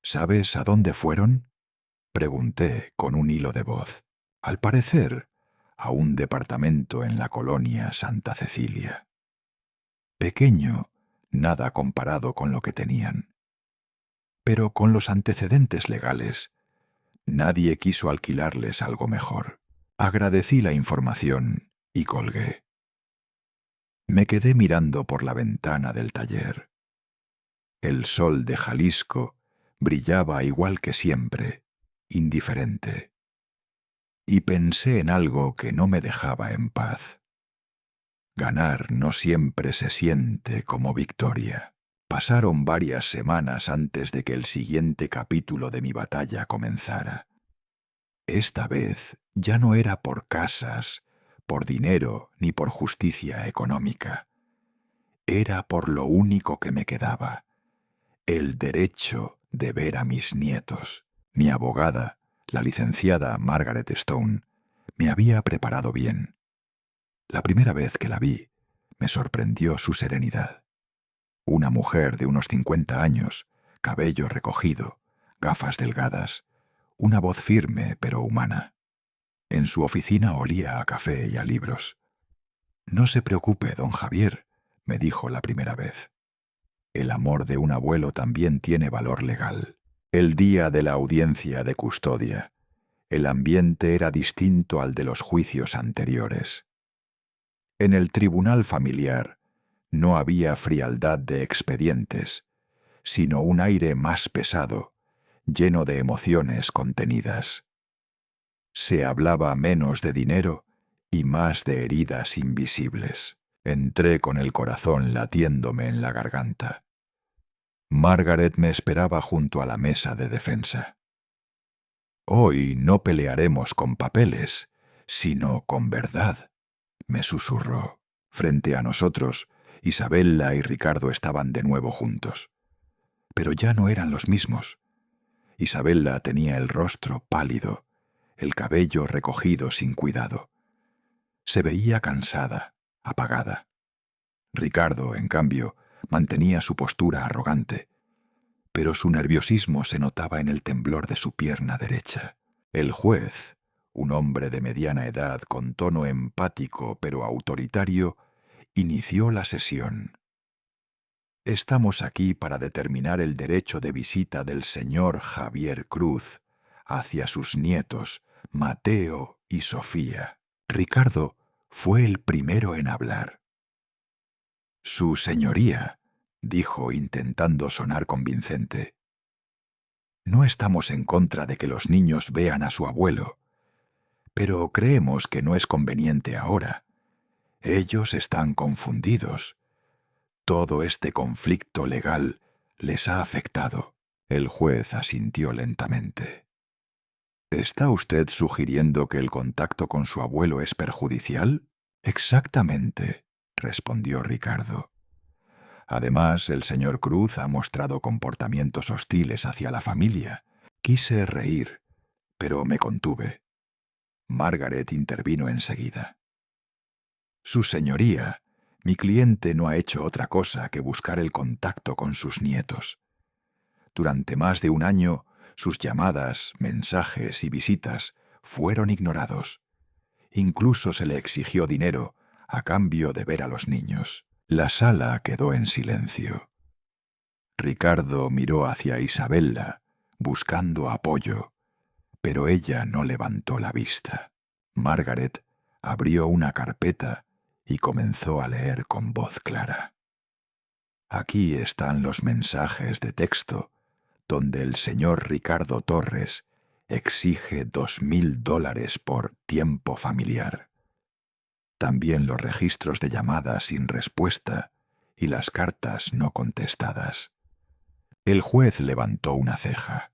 ¿Sabes a dónde fueron? Pregunté con un hilo de voz. Al parecer, a un departamento en la colonia Santa Cecilia. Pequeño, nada comparado con lo que tenían. Pero con los antecedentes legales, nadie quiso alquilarles algo mejor. Agradecí la información y colgué. Me quedé mirando por la ventana del taller. El sol de Jalisco brillaba igual que siempre, indiferente. Y pensé en algo que no me dejaba en paz. Ganar no siempre se siente como victoria. Pasaron varias semanas antes de que el siguiente capítulo de mi batalla comenzara. Esta vez ya no era por casas, por dinero ni por justicia económica. Era por lo único que me quedaba, el derecho de ver a mis nietos. Mi abogada, la licenciada Margaret Stone, me había preparado bien. La primera vez que la vi, me sorprendió su serenidad. Una mujer de unos 50 años, cabello recogido, gafas delgadas, una voz firme pero humana. En su oficina olía a café y a libros. «No se preocupe, don Javier», me dijo la primera vez. «El amor de un abuelo también tiene valor legal». El día de la audiencia de custodia, el ambiente era distinto al de los juicios anteriores. En el tribunal familiar no había frialdad de expedientes, sino un aire más pesado, lleno de emociones contenidas. Se hablaba menos de dinero y más de heridas invisibles. Entré con el corazón latiéndome en la garganta. Margaret me esperaba junto a la mesa de defensa. «Hoy no pelearemos con papeles, sino con verdad», me susurró. Frente a nosotros, Isabella y Ricardo estaban de nuevo juntos. Pero ya no eran los mismos. Isabella tenía el rostro pálido, el cabello recogido sin cuidado. Se veía cansada, apagada. Ricardo, en cambio, mantenía su postura arrogante, pero su nerviosismo se notaba en el temblor de su pierna derecha. El juez, un hombre de mediana edad con tono empático pero autoritario, inició la sesión. «Estamos aquí para determinar el derecho de visita del señor Javier Cruz hacia sus nietos, Mateo y Sofía». Ricardo fue el primero en hablar. Su señoría, dijo intentando sonar convincente. No estamos en contra de que los niños vean a su abuelo, pero creemos que no es conveniente ahora. Ellos están confundidos. Todo este conflicto legal les ha afectado. El juez asintió lentamente. ¿Está usted sugiriendo que el contacto con su abuelo es perjudicial? Exactamente, respondió Ricardo. Además, el señor Cruz ha mostrado comportamientos hostiles hacia la familia. Quise reír, pero me contuve. Margaret intervino enseguida. Su señoría, mi cliente no ha hecho otra cosa que buscar el contacto con sus nietos. Durante más de un año, sus llamadas, mensajes y visitas fueron ignorados. Incluso se le exigió dinero a cambio de ver a los niños. La sala quedó en silencio. Ricardo miró hacia Isabella, buscando apoyo, pero ella no levantó la vista. Margaret abrió una carpeta y comenzó a leer con voz clara. Aquí están los mensajes de texto donde el señor Ricardo Torres exige $2,000 por tiempo familiar. También los registros de llamadas sin respuesta y las cartas no contestadas. El juez levantó una ceja.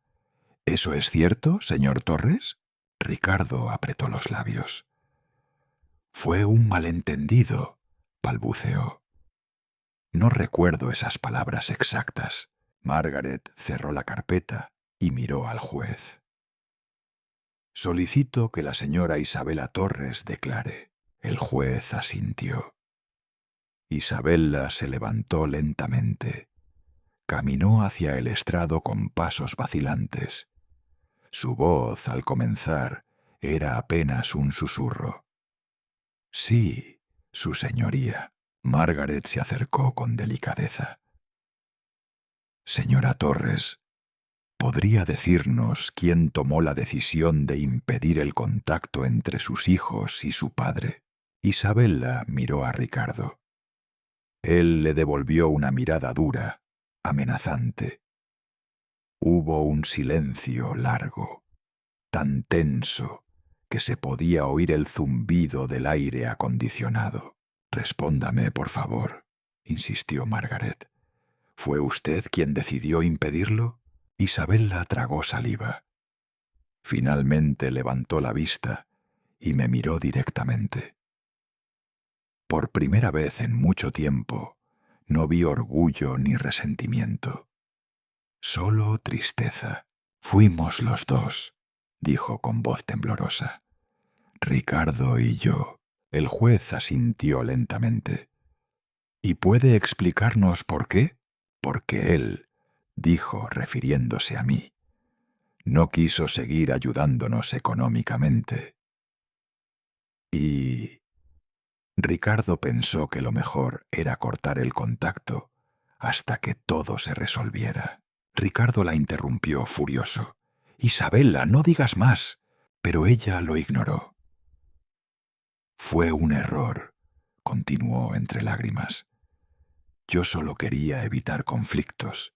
¿Eso es cierto, señor Torres? Ricardo apretó los labios. Fue un malentendido, balbuceó. No recuerdo esas palabras exactas. Margaret cerró la carpeta y miró al juez. Solicito que la señora Isabella Torres declare. El juez asintió. Isabella se levantó lentamente. Caminó hacia el estrado con pasos vacilantes. Su voz, al comenzar, era apenas un susurro. Sí, su señoría. Margaret se acercó con delicadeza. Señora Torres, ¿podría decirnos quién tomó la decisión de impedir el contacto entre sus hijos y su padre? Isabella miró a Ricardo. Él le devolvió una mirada dura, amenazante. Hubo un silencio largo, tan tenso que se podía oír el zumbido del aire acondicionado. Respóndame, por favor, insistió Margaret. ¿Fue usted quien decidió impedirlo? Isabella tragó saliva. Finalmente levantó la vista y me miró directamente. Por primera vez en mucho tiempo, no vi orgullo ni resentimiento. Solo tristeza. Fuimos los dos, dijo con voz temblorosa. Ricardo y yo. El juez asintió lentamente. ¿Y puede explicarnos por qué? Porque él, dijo refiriéndose a mí, no quiso seguir ayudándonos económicamente. Y Ricardo pensó que lo mejor era cortar el contacto hasta que todo se resolviera. Ricardo la interrumpió furioso. «Isabella, no digas más». Pero ella lo ignoró. «Fue un error», continuó entre lágrimas. «Yo solo quería evitar conflictos,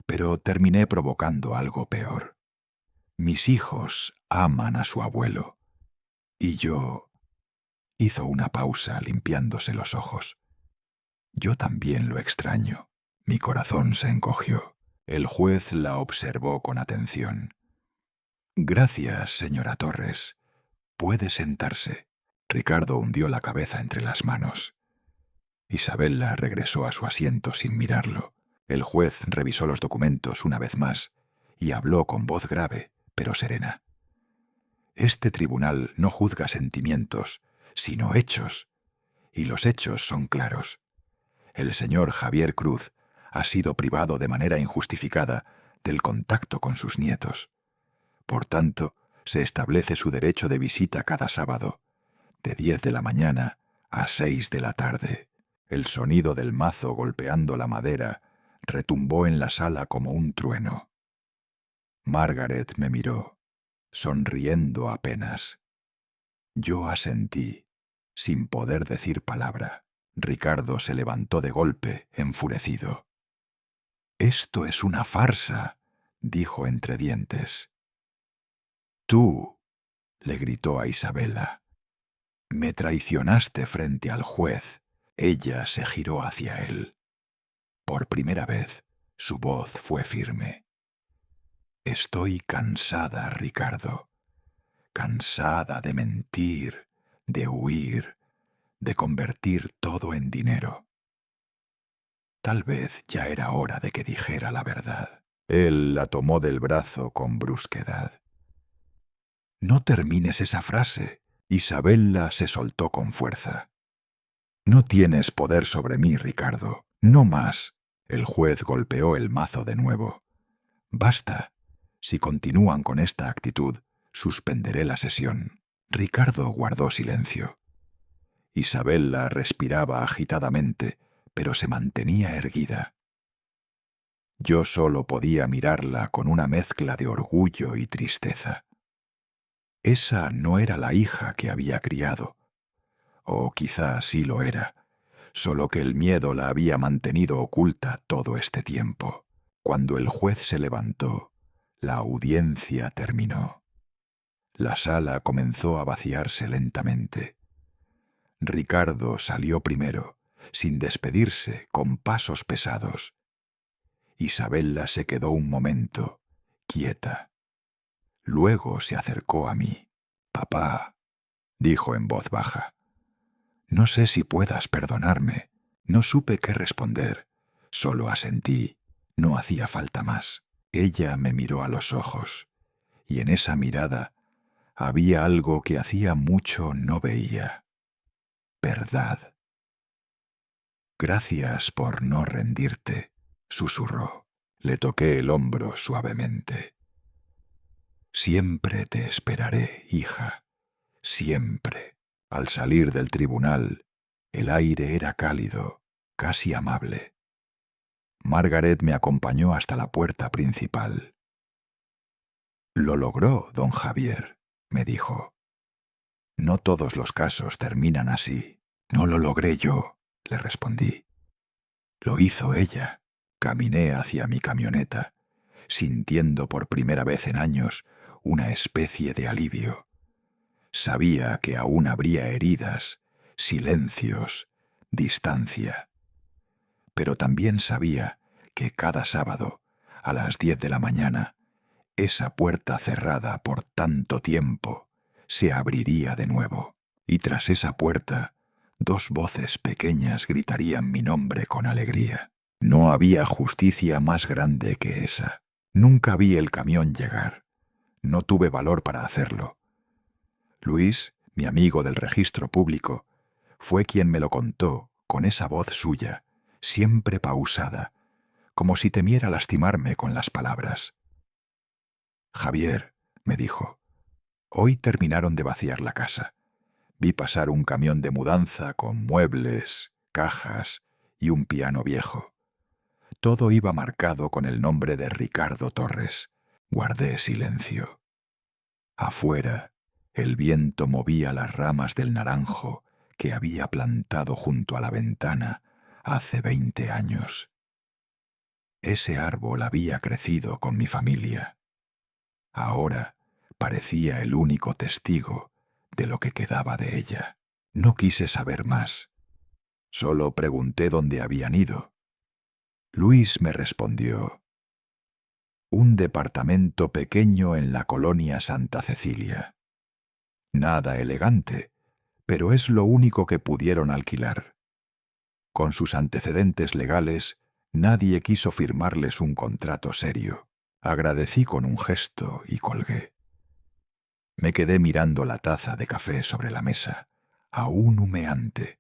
pero terminé provocando algo peor. Mis hijos aman a su abuelo, y yo...» Hizo una pausa limpiándose los ojos. «Yo también lo extraño». Mi corazón se encogió. El juez la observó con atención. «Gracias, señora Torres. Puede sentarse». Ricardo hundió la cabeza entre las manos. Isabella regresó a su asiento sin mirarlo. El juez revisó los documentos una vez más y habló con voz grave, pero serena. «Este tribunal no juzga sentimientos, sino hechos, y los hechos son claros. El señor Javier Cruz ha sido privado de manera injustificada del contacto con sus nietos. Por tanto, se establece su derecho de visita cada sábado, de 10 de la mañana a 6 de la tarde. El sonido del mazo golpeando la madera retumbó en la sala como un trueno. Margaret me miró, sonriendo apenas. Yo asentí, sin poder decir palabra. Ricardo se levantó de golpe, enfurecido. «Esto es una farsa», dijo entre dientes. «Tú», le gritó a Isabela, «me traicionaste frente al juez». Ella se giró hacia él. Por primera vez, su voz fue firme. «Estoy cansada, Ricardo. Cansada de mentir, de huir, de convertir todo en dinero». Tal vez ya era hora de que dijera la verdad. Él la tomó del brazo con brusquedad. «No termines esa frase». Isabela se soltó con fuerza. «No tienes poder sobre mí, Ricardo. No más». El juez golpeó el mazo de nuevo. «Basta. Si continúan con esta actitud, suspenderé la sesión». Ricardo guardó silencio. Isabela respiraba agitadamente, pero se mantenía erguida. Yo solo podía mirarla con una mezcla de orgullo y tristeza. Esa no era la hija que había criado. O quizá sí lo era, solo que el miedo la había mantenido oculta todo este tiempo. Cuando el juez se levantó, la audiencia terminó. La sala comenzó a vaciarse lentamente. Ricardo salió primero, sin despedirse, con pasos pesados. Isabela se quedó un momento, quieta. Luego se acercó a mí. «Papá», dijo en voz baja, «no sé si puedas perdonarme». No supe qué responder, solo asentí. No hacía falta más. Ella me miró a los ojos, y en esa mirada había algo que hacía mucho no veía. Verdad. «Gracias por no rendirte», susurró. Le toqué el hombro suavemente. «Siempre te esperaré, hija, siempre». Al salir del tribunal, el aire era cálido, casi amable. Margaret me acompañó hasta la puerta principal. «Lo logró, don Javier», me dijo. «No todos los casos terminan así». «No lo logré yo», le respondí. «Lo hizo ella». Caminé hacia mi camioneta, sintiendo por primera vez en años una especie de alivio. Sabía que aún habría heridas, silencios, distancia. Pero también sabía que cada sábado, a las 10 de la mañana, esa puerta cerrada por tanto tiempo se abriría de nuevo. Y tras esa puerta, dos voces pequeñas gritarían mi nombre con alegría. No había justicia más grande que esa. Nunca vi el camión llegar. No tuve valor para hacerlo. Luis, mi amigo del registro público, fue quien me lo contó con esa voz suya, siempre pausada, como si temiera lastimarme con las palabras. «Javier», me dijo, «hoy terminaron de vaciar la casa. Vi pasar un camión de mudanza con muebles, cajas y un piano viejo. Todo iba marcado con el nombre de Ricardo Torres». Guardé silencio. Afuera, el viento movía las ramas del naranjo que había plantado junto a la ventana hace 20 años. Ese árbol había crecido con mi familia. Ahora parecía el único testigo de lo que quedaba de ella. No quise saber más. Solo pregunté dónde habían ido. Luis me respondió: «Un departamento pequeño en la colonia Santa Cecilia. Nada elegante, pero es lo único que pudieron alquilar. Con sus antecedentes legales, nadie quiso firmarles un contrato serio». Agradecí con un gesto y colgué. Me quedé mirando la taza de café sobre la mesa, aún humeante.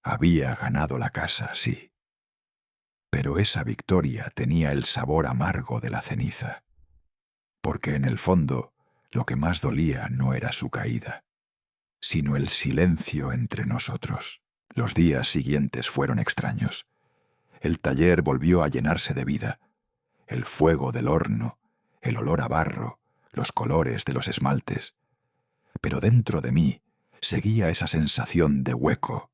Había ganado la casa, sí. Pero esa victoria tenía el sabor amargo de la ceniza, porque en el fondo lo que más dolía no era su caída, sino el silencio entre nosotros. Los días siguientes fueron extraños. El taller volvió a llenarse de vida. El fuego del horno, el olor a barro, los colores de los esmaltes. Pero dentro de mí seguía esa sensación de hueco.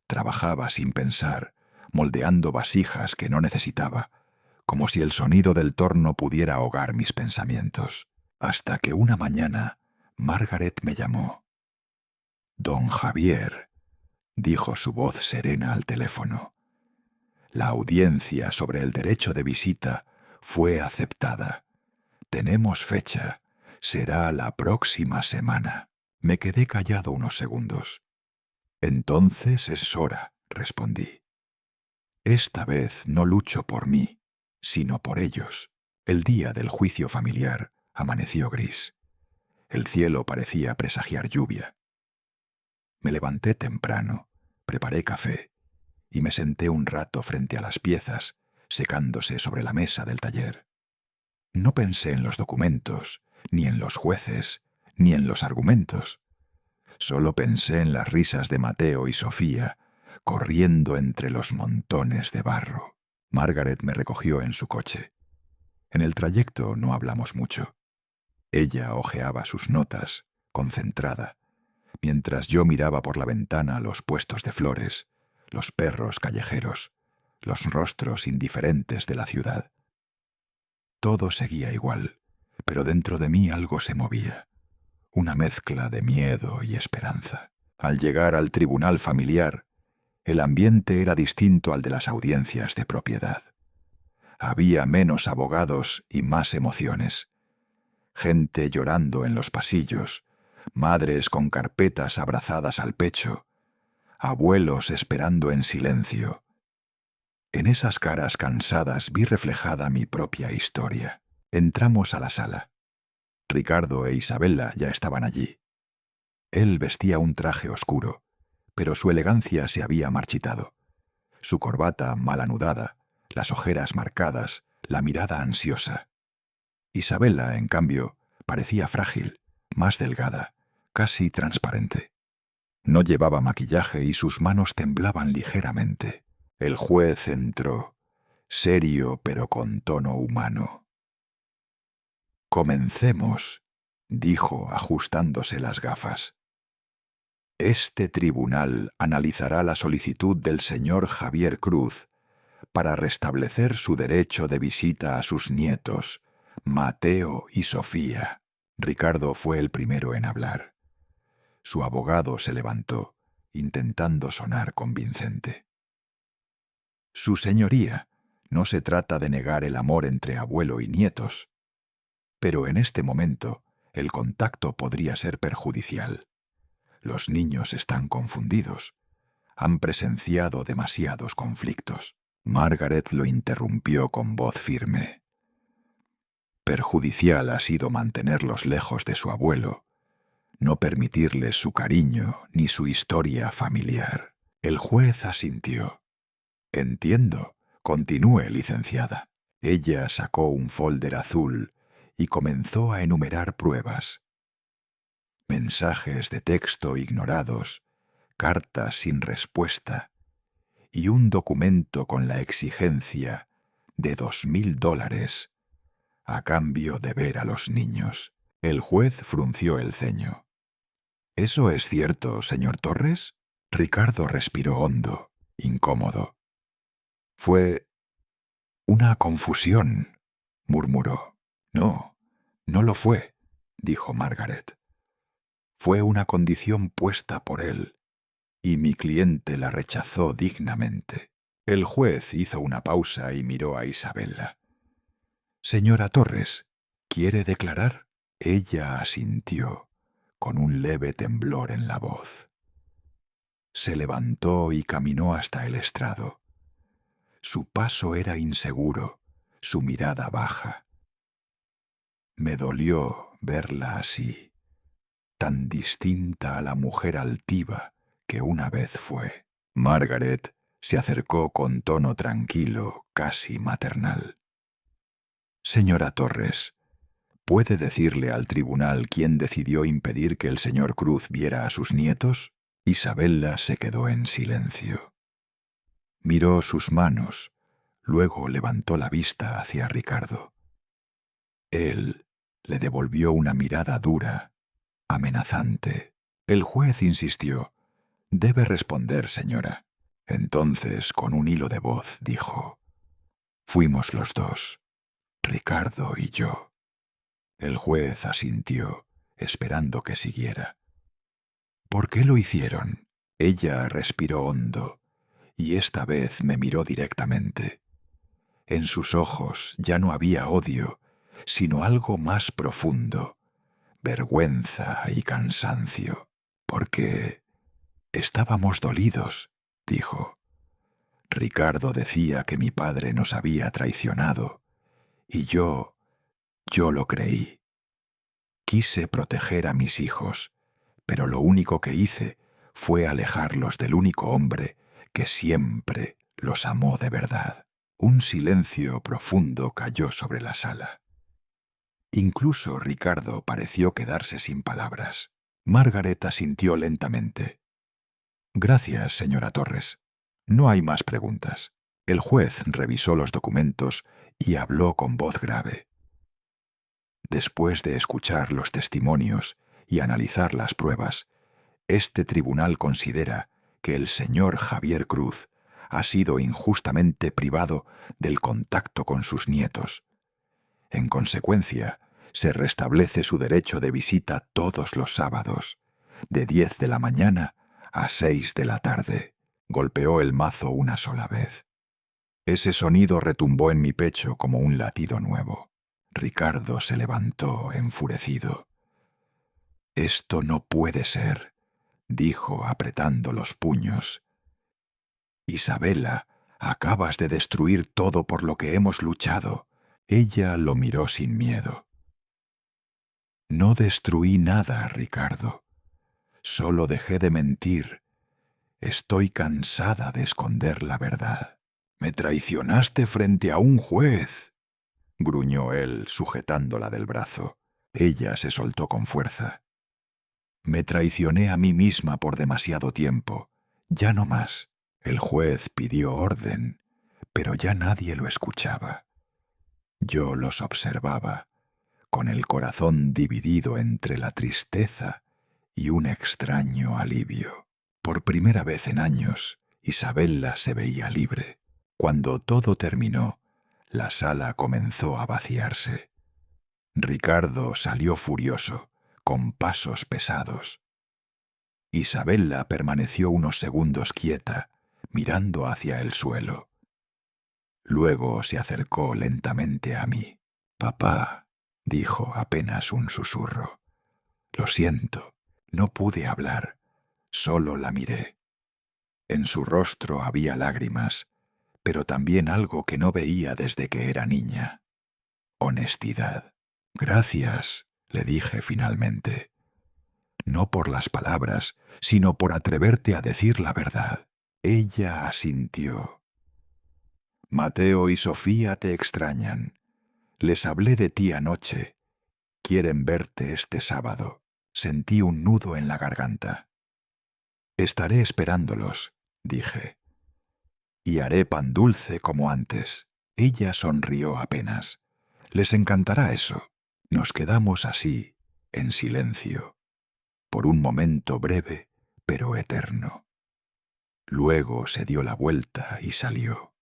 Trabajaba sin pensar, moldeando vasijas que no necesitaba, como si el sonido del torno pudiera ahogar mis pensamientos. Hasta que una mañana Margaret me llamó. «Don Javier», dijo su voz serena al teléfono. «La audiencia sobre el derecho de visita fue aceptada. Tenemos fecha. Será la próxima semana». Me quedé callado unos segundos. «Entonces es hora», respondí. «Esta vez no lucho por mí, sino por ellos». El día del juicio familiar amaneció gris. El cielo parecía presagiar lluvia. Me levanté temprano, preparé café y me senté un rato frente a las piezas, secándose sobre la mesa del taller. No pensé en los documentos, ni en los jueces, ni en los argumentos. Solo pensé en las risas de Mateo y Sofía, corriendo entre los montones de barro. Margaret me recogió en su coche. En el trayecto no hablamos mucho. Ella hojeaba sus notas, concentrada, mientras yo miraba por la ventana los puestos de flores, los perros callejeros, los rostros indiferentes de la ciudad. Todo seguía igual, pero dentro de mí algo se movía, una mezcla de miedo y esperanza. Al llegar al tribunal familiar, el ambiente era distinto al de las audiencias de propiedad. Había menos abogados y más emociones. Gente llorando en los pasillos, madres con carpetas abrazadas al pecho, abuelos esperando en silencio. En esas caras cansadas vi reflejada mi propia historia. Entramos a la sala. Ricardo e Isabella ya estaban allí. Él vestía un traje oscuro, pero su elegancia se había marchitado. Su corbata mal anudada, las ojeras marcadas, la mirada ansiosa. Isabella, en cambio, parecía frágil, más delgada, casi transparente. No llevaba maquillaje y sus manos temblaban ligeramente. El juez entró, serio pero con tono humano. «Comencemos», dijo ajustándose las gafas. «Este tribunal analizará la solicitud del señor Javier Cruz para restablecer su derecho de visita a sus nietos, Mateo y Sofía». Ricardo fue el primero en hablar. Su abogado se levantó, intentando sonar convincente. «Su señoría, no se trata de negar el amor entre abuelo y nietos, pero en este momento el contacto podría ser perjudicial. Los niños están confundidos. Han presenciado demasiados conflictos». Margaret lo interrumpió con voz firme. «Perjudicial ha sido mantenerlos lejos de su abuelo, no permitirles su cariño ni su historia familiar». El juez asintió. «Entiendo. Continúe, licenciada». Ella sacó un folder azul y comenzó a enumerar pruebas. Mensajes de texto ignorados, cartas sin respuesta y un documento con la exigencia de $2,000 a cambio de ver a los niños. El juez frunció el ceño. «¿Eso es cierto, señor Torres?» Ricardo respiró hondo, incómodo. «Fue una confusión», murmuró. «No, no lo fue», dijo Margaret. «Fue una condición puesta por él, y mi cliente la rechazó dignamente». El juez hizo una pausa y miró a Isabella. «Señora Torres, ¿quiere declarar?» Ella asintió, con un leve temblor en la voz. Se levantó y caminó hasta el estrado. Su paso era inseguro, su mirada baja. Me dolió verla así, tan distinta a la mujer altiva que una vez fue. Margaret se acercó con tono tranquilo, casi maternal. «Señora Torres, ¿puede decirle al tribunal quién decidió impedir que el señor Cruz viera a sus nietos?» Isabella se quedó en silencio. Miró sus manos, luego levantó la vista hacia Ricardo. Él le devolvió una mirada dura, amenazante. El juez insistió. «Debe responder, señora. Entonces, con un hilo de voz, dijo: «Fuimos los dos, Ricardo y yo». El juez asintió, esperando que siguiera. «¿Por qué lo hicieron?». Ella respiró hondo, y esta vez me miró directamente. En sus ojos ya no había odio, sino algo más profundo, vergüenza y cansancio. «Porque estábamos dolidos», dijo. «Ricardo decía que mi padre nos había traicionado, y yo lo creí. Quise proteger a mis hijos, pero lo único que hice fue alejarlos del único hombre que siempre los amó de verdad». Un silencio profundo cayó sobre la sala. Incluso Ricardo pareció quedarse sin palabras. Margaret asintió lentamente. «Gracias, señora Torres. No hay más preguntas». El juez revisó los documentos y habló con voz grave. «Después de escuchar los testimonios y analizar las pruebas, este tribunal considera que el señor Javier Cruz ha sido injustamente privado del contacto con sus nietos. En consecuencia, se restablece su derecho de visita todos los sábados, de 10 de la mañana a 6 de la tarde». Golpeó el mazo una sola vez. Ese sonido retumbó en mi pecho como un latido nuevo. Ricardo se levantó enfurecido. «Esto no puede ser», dijo apretando los puños. «Isabela, acabas de destruir todo por lo que hemos luchado». Ella lo miró sin miedo. «No destruí nada, Ricardo. Solo dejé de mentir. Estoy cansada de esconder la verdad». «Me traicionaste frente a un juez», gruñó él, sujetándola del brazo. Ella se soltó con fuerza. «Me traicioné a mí misma por demasiado tiempo. Ya no más». El juez pidió orden, pero ya nadie lo escuchaba. Yo los observaba, con el corazón dividido entre la tristeza y un extraño alivio. Por primera vez en años, Isabella se veía libre. Cuando todo terminó, la sala comenzó a vaciarse. Ricardo salió furioso, con pasos pesados. Isabella permaneció unos segundos quieta, mirando hacia el suelo. Luego se acercó lentamente a mí. «Papá», dijo apenas un susurro. «Lo siento, no pude hablar, solo la miré». En su rostro había lágrimas, pero también algo que no veía desde que era niña. Honestidad. «Gracias», le dije finalmente. «No por las palabras, sino por atreverte a decir la verdad». Ella asintió. «Mateo y Sofía te extrañan. Les hablé de ti anoche. Quieren verte este sábado». Sentí un nudo en la garganta. «Estaré esperándolos», dije. «Y haré pan dulce como antes». Ella sonrió apenas. «Les encantará eso». Nos quedamos así, en silencio, por un momento breve, pero eterno. Luego se dio la vuelta y salió,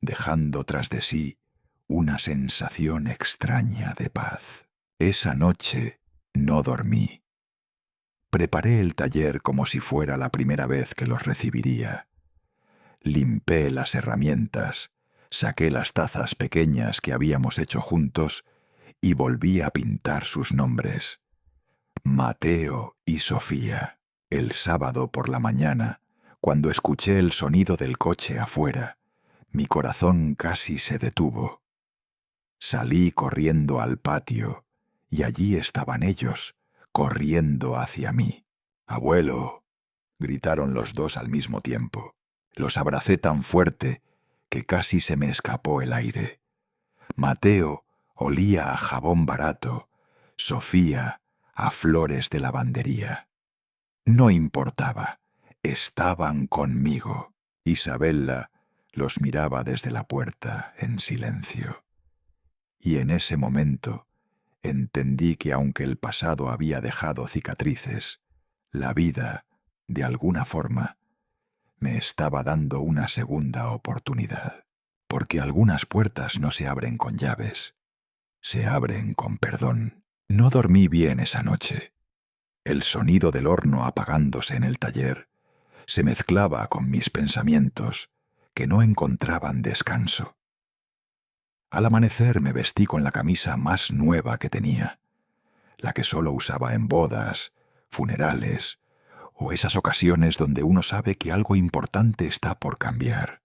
dejando tras de sí una sensación extraña de paz. Esa noche no dormí. Preparé el taller como si fuera la primera vez que los recibiría. Limpé las herramientas, saqué las tazas pequeñas que habíamos hecho juntos y volví a pintar sus nombres. Mateo y Sofía. El sábado por la mañana, cuando escuché el sonido del coche afuera, mi corazón casi se detuvo. Salí corriendo al patio y allí estaban ellos, corriendo hacia mí. «Abuelo», gritaron los dos al mismo tiempo. Los abracé tan fuerte que casi se me escapó el aire. Mateo olía a jabón barato, Sofía a flores de lavandería. No importaba, estaban conmigo. Isabella los miraba desde la puerta en silencio. Y en ese momento entendí que aunque el pasado había dejado cicatrices, la vida, de alguna forma, me estaba dando una segunda oportunidad, porque algunas puertas no se abren con llaves, se abren con perdón. No dormí bien esa noche. El sonido del horno apagándose en el taller se mezclaba con mis pensamientos, que no encontraban descanso. Al amanecer me vestí con la camisa más nueva que tenía, la que solo usaba en bodas, funerales o esas ocasiones donde uno sabe que algo importante está por cambiar.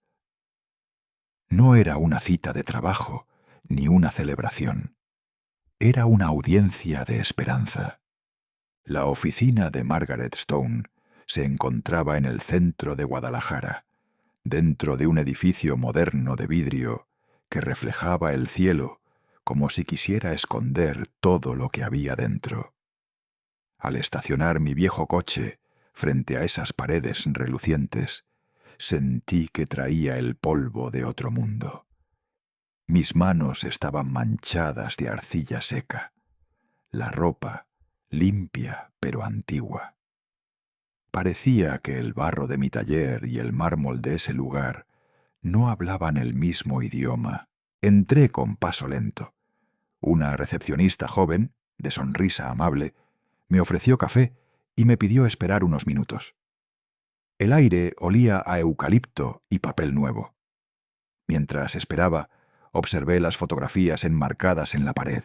No era una cita de trabajo ni una celebración. Era una audiencia de esperanza. La oficina de Margaret Stone se encontraba en el centro de Guadalajara, dentro de un edificio moderno de vidrio que reflejaba el cielo como si quisiera esconder todo lo que había dentro. Al estacionar mi viejo coche frente a esas paredes relucientes, sentí que traía el polvo de otro mundo. Mis manos estaban manchadas de arcilla seca, la ropa limpia pero antigua. Parecía que el barro de mi taller y el mármol de ese lugar no hablaban el mismo idioma. Entré con paso lento. Una recepcionista joven, de sonrisa amable, me ofreció café y me pidió esperar unos minutos. El aire olía a eucalipto y papel nuevo. Mientras esperaba, observé las fotografías enmarcadas en la pared.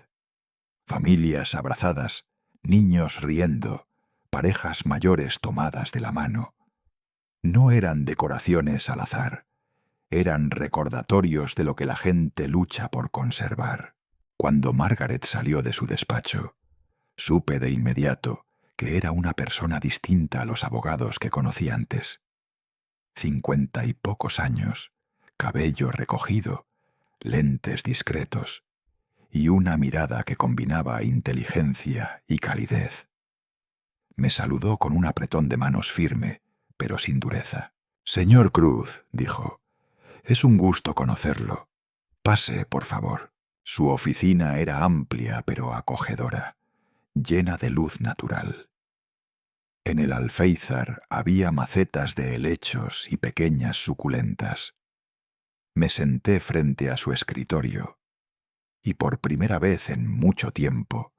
Familias abrazadas, niños riendo, parejas mayores tomadas de la mano. No eran decoraciones al azar, eran recordatorios de lo que la gente lucha por conservar. Cuando Margaret salió de su despacho, supe de inmediato que era una persona distinta a los abogados que conocí antes. 50 y pocos años, cabello recogido, lentes discretos y una mirada que combinaba inteligencia y calidez. Me saludó con un apretón de manos firme, pero sin dureza. «Señor Cruz», dijo, «es un gusto conocerlo. Pase, por favor». Su oficina era amplia pero acogedora, llena de luz natural. En el alféizar había macetas de helechos y pequeñas suculentas. Me senté frente a su escritorio y por primera vez en mucho tiempo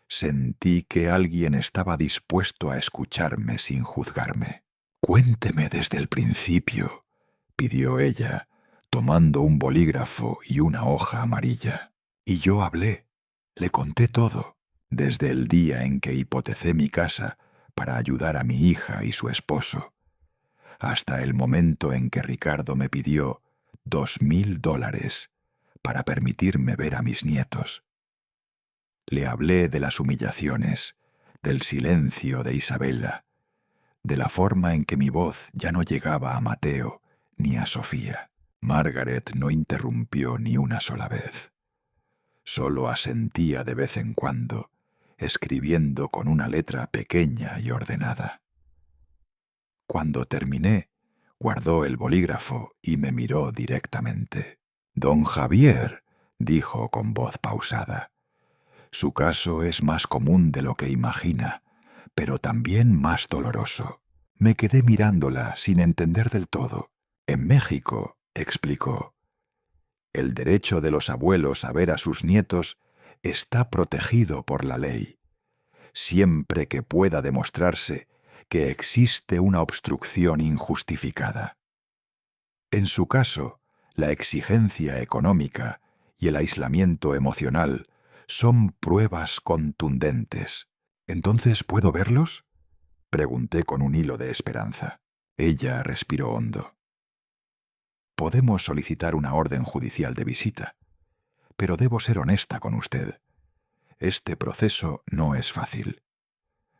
sentí que alguien estaba dispuesto a escucharme sin juzgarme. «Cuénteme desde el principio», pidió ella, tomando un bolígrafo y una hoja amarilla. Y yo hablé, le conté todo, desde el día en que hipotecé mi casa para ayudar a mi hija y su esposo, hasta el momento en que Ricardo me pidió $2,000 para permitirme ver a mis nietos. Le hablé de las humillaciones, del silencio de Isabella, de la forma en que mi voz ya no llegaba a Mateo ni a Sofía. Margaret no interrumpió ni una sola vez. Solo asentía de vez en cuando, escribiendo con una letra pequeña y ordenada. Cuando terminé, guardó el bolígrafo y me miró directamente. «Don Javier», dijo con voz pausada, «su caso es más común de lo que imagina, pero también más doloroso». Me quedé mirándola sin entender del todo. «En México», explicó, «el derecho de los abuelos a ver a sus nietos está protegido por la ley, siempre que pueda demostrarse que existe una obstrucción injustificada. En su caso, la exigencia económica y el aislamiento emocional son pruebas contundentes». «¿Entonces puedo verlos?», pregunté con un hilo de esperanza. Ella respiró hondo. «Podemos solicitar una orden judicial de visita, pero debo ser honesta con usted. Este proceso no es fácil.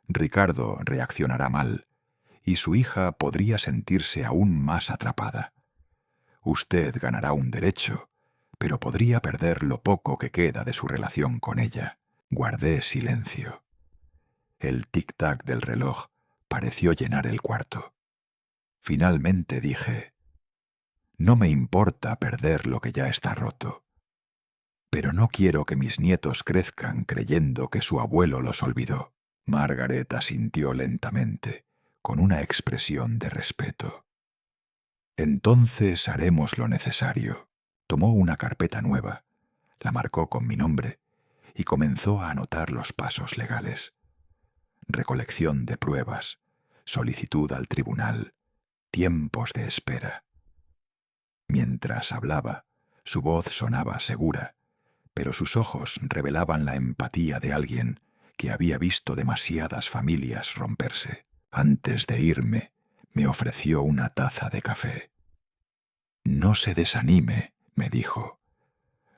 Ricardo reaccionará mal y su hija podría sentirse aún más atrapada. Usted ganará un derecho, pero podría perder lo poco que queda de su relación con ella». Guardé silencio. El tic-tac del reloj pareció llenar el cuarto. Finalmente dije: «No me importa perder lo que ya está roto, pero no quiero que mis nietos crezcan creyendo que su abuelo los olvidó». Margaret asintió lentamente, con una expresión de respeto. Entonces haremos lo necesario. Tomó una carpeta nueva, la marcó con mi nombre y comenzó a anotar los pasos legales. Recolección de pruebas, solicitud al tribunal, tiempos de espera. Mientras hablaba, su voz sonaba segura, pero sus ojos revelaban la empatía de alguien que había visto demasiadas familias romperse. Antes de irme, me ofreció una taza de café. «No se desanime», me dijo.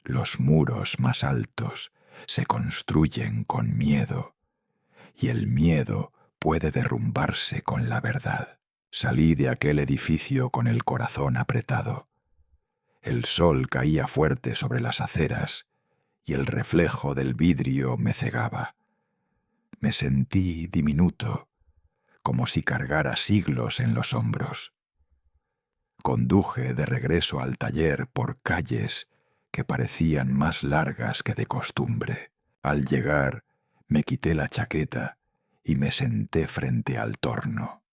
«Los muros más altos se construyen con miedo, y el miedo puede derrumbarse con la verdad». Salí de aquel edificio con el corazón apretado. El sol caía fuerte sobre las aceras y el reflejo del vidrio me cegaba. Me sentí diminuto, como si cargara siglos en los hombros. Conduje de regreso al taller por calles que parecían más largas que de costumbre. Al llegar, me quité la chaqueta y me senté frente al torno.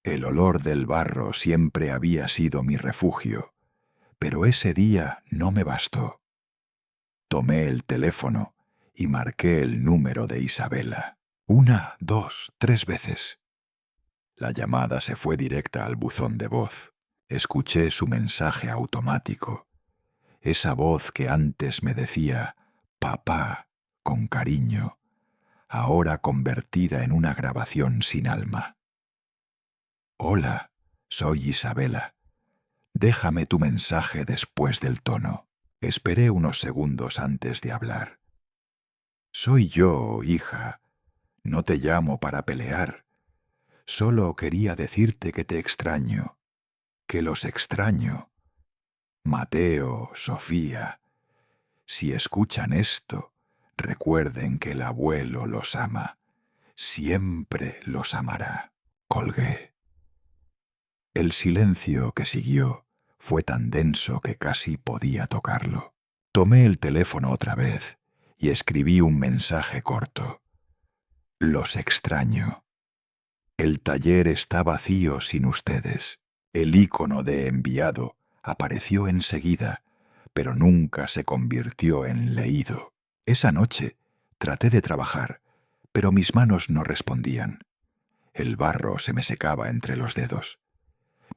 El olor del barro siempre había sido mi refugio, pero ese día no me bastó. Tomé el teléfono y marqué el número de Isabela. 1, 2, 3 veces. La llamada se fue directa al buzón de voz. Escuché su mensaje automático, esa voz que antes me decía «papá» con cariño, ahora convertida en una grabación sin alma. «Hola, soy Isabela. Déjame tu mensaje después del tono». Esperé unos segundos antes de hablar. «Soy yo, hija. No te llamo para pelear. Solo quería decirte que te extraño, que los extraño. Mateo, Sofía, si escuchan esto, recuerden que el abuelo los ama. Siempre los amará». Colgué. El silencio que siguió fue tan denso que casi podía tocarlo. Tomé el teléfono otra vez y escribí un mensaje corto. «Los extraño. El taller está vacío sin ustedes». El icono de enviado apareció enseguida, pero nunca se convirtió en leído. Esa noche traté de trabajar, pero mis manos no respondían. El barro se me secaba entre los dedos.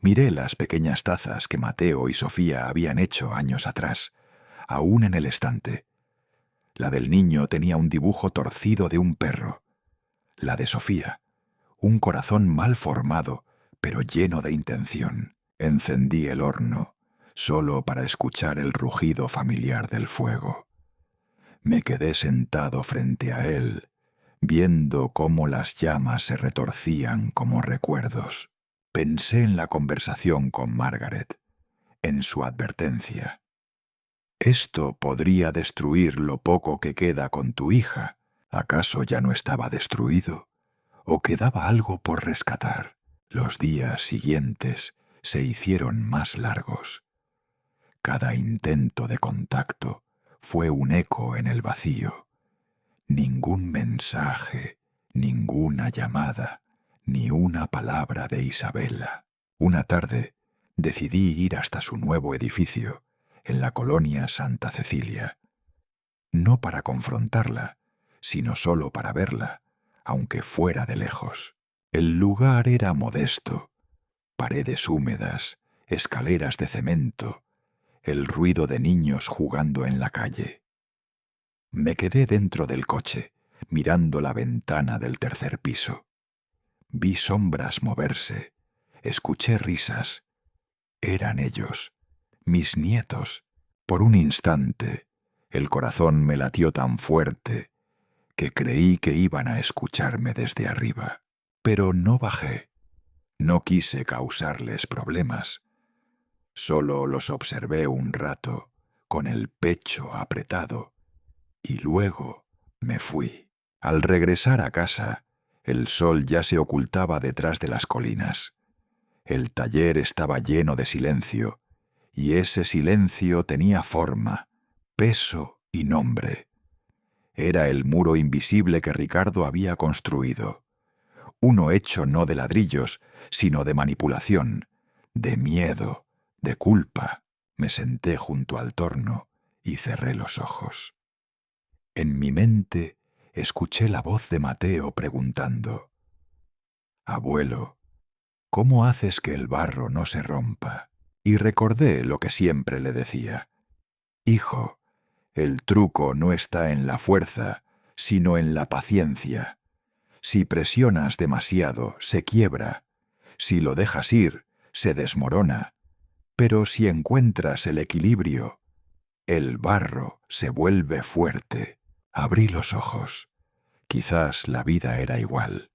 Miré las pequeñas tazas que Mateo y Sofía habían hecho años atrás, aún en el estante. La del niño tenía un dibujo torcido de un perro. La de Sofía, un corazón mal formado, pero lleno de intención. Encendí el horno, solo para escuchar el rugido familiar del fuego. Me quedé sentado frente a él, viendo cómo las llamas se retorcían como recuerdos. Pensé en la conversación con Margaret, en su advertencia. «Esto podría destruir lo poco que queda con tu hija. ¿Acaso ya no estaba destruido? ¿O quedaba algo por rescatar?» Los días siguientes se hicieron más largos. Cada intento de contacto fue un eco en el vacío. Ningún mensaje, ninguna llamada, ni una palabra de Isabela. Una tarde decidí ir hasta su nuevo edificio, en la colonia Santa Cecilia. No para confrontarla, sino solo para verla, aunque fuera de lejos. El lugar era modesto. Paredes húmedas, escaleras de cemento, el ruido de niños jugando en la calle. Me quedé dentro del coche, mirando la ventana del tercer piso. Vi sombras moverse, escuché risas. Eran ellos, mis nietos. Por un instante, el corazón me latió tan fuerte que creí que iban a escucharme desde arriba. Pero no bajé. No quise causarles problemas. Solo los observé un rato, con el pecho apretado, y luego me fui. Al regresar a casa, el sol ya se ocultaba detrás de las colinas. El taller estaba lleno de silencio, y ese silencio tenía forma, peso y nombre. Era el muro invisible que Ricardo había construido. Uno hecho no de ladrillos, sino de manipulación, De miedo, de culpa, me senté junto al torno y cerré los ojos. En mi mente escuché la voz de Mateo preguntando: «Abuelo, ¿cómo haces que el barro no se rompa?». Y recordé lo que siempre le decía: «Hijo, el truco no está en la fuerza, sino en la paciencia. Si presionas demasiado, se quiebra. Si lo dejas ir, se desmorona. Pero si encuentras el equilibrio, el barro se vuelve fuerte». Abrí los ojos. Quizás la vida era igual.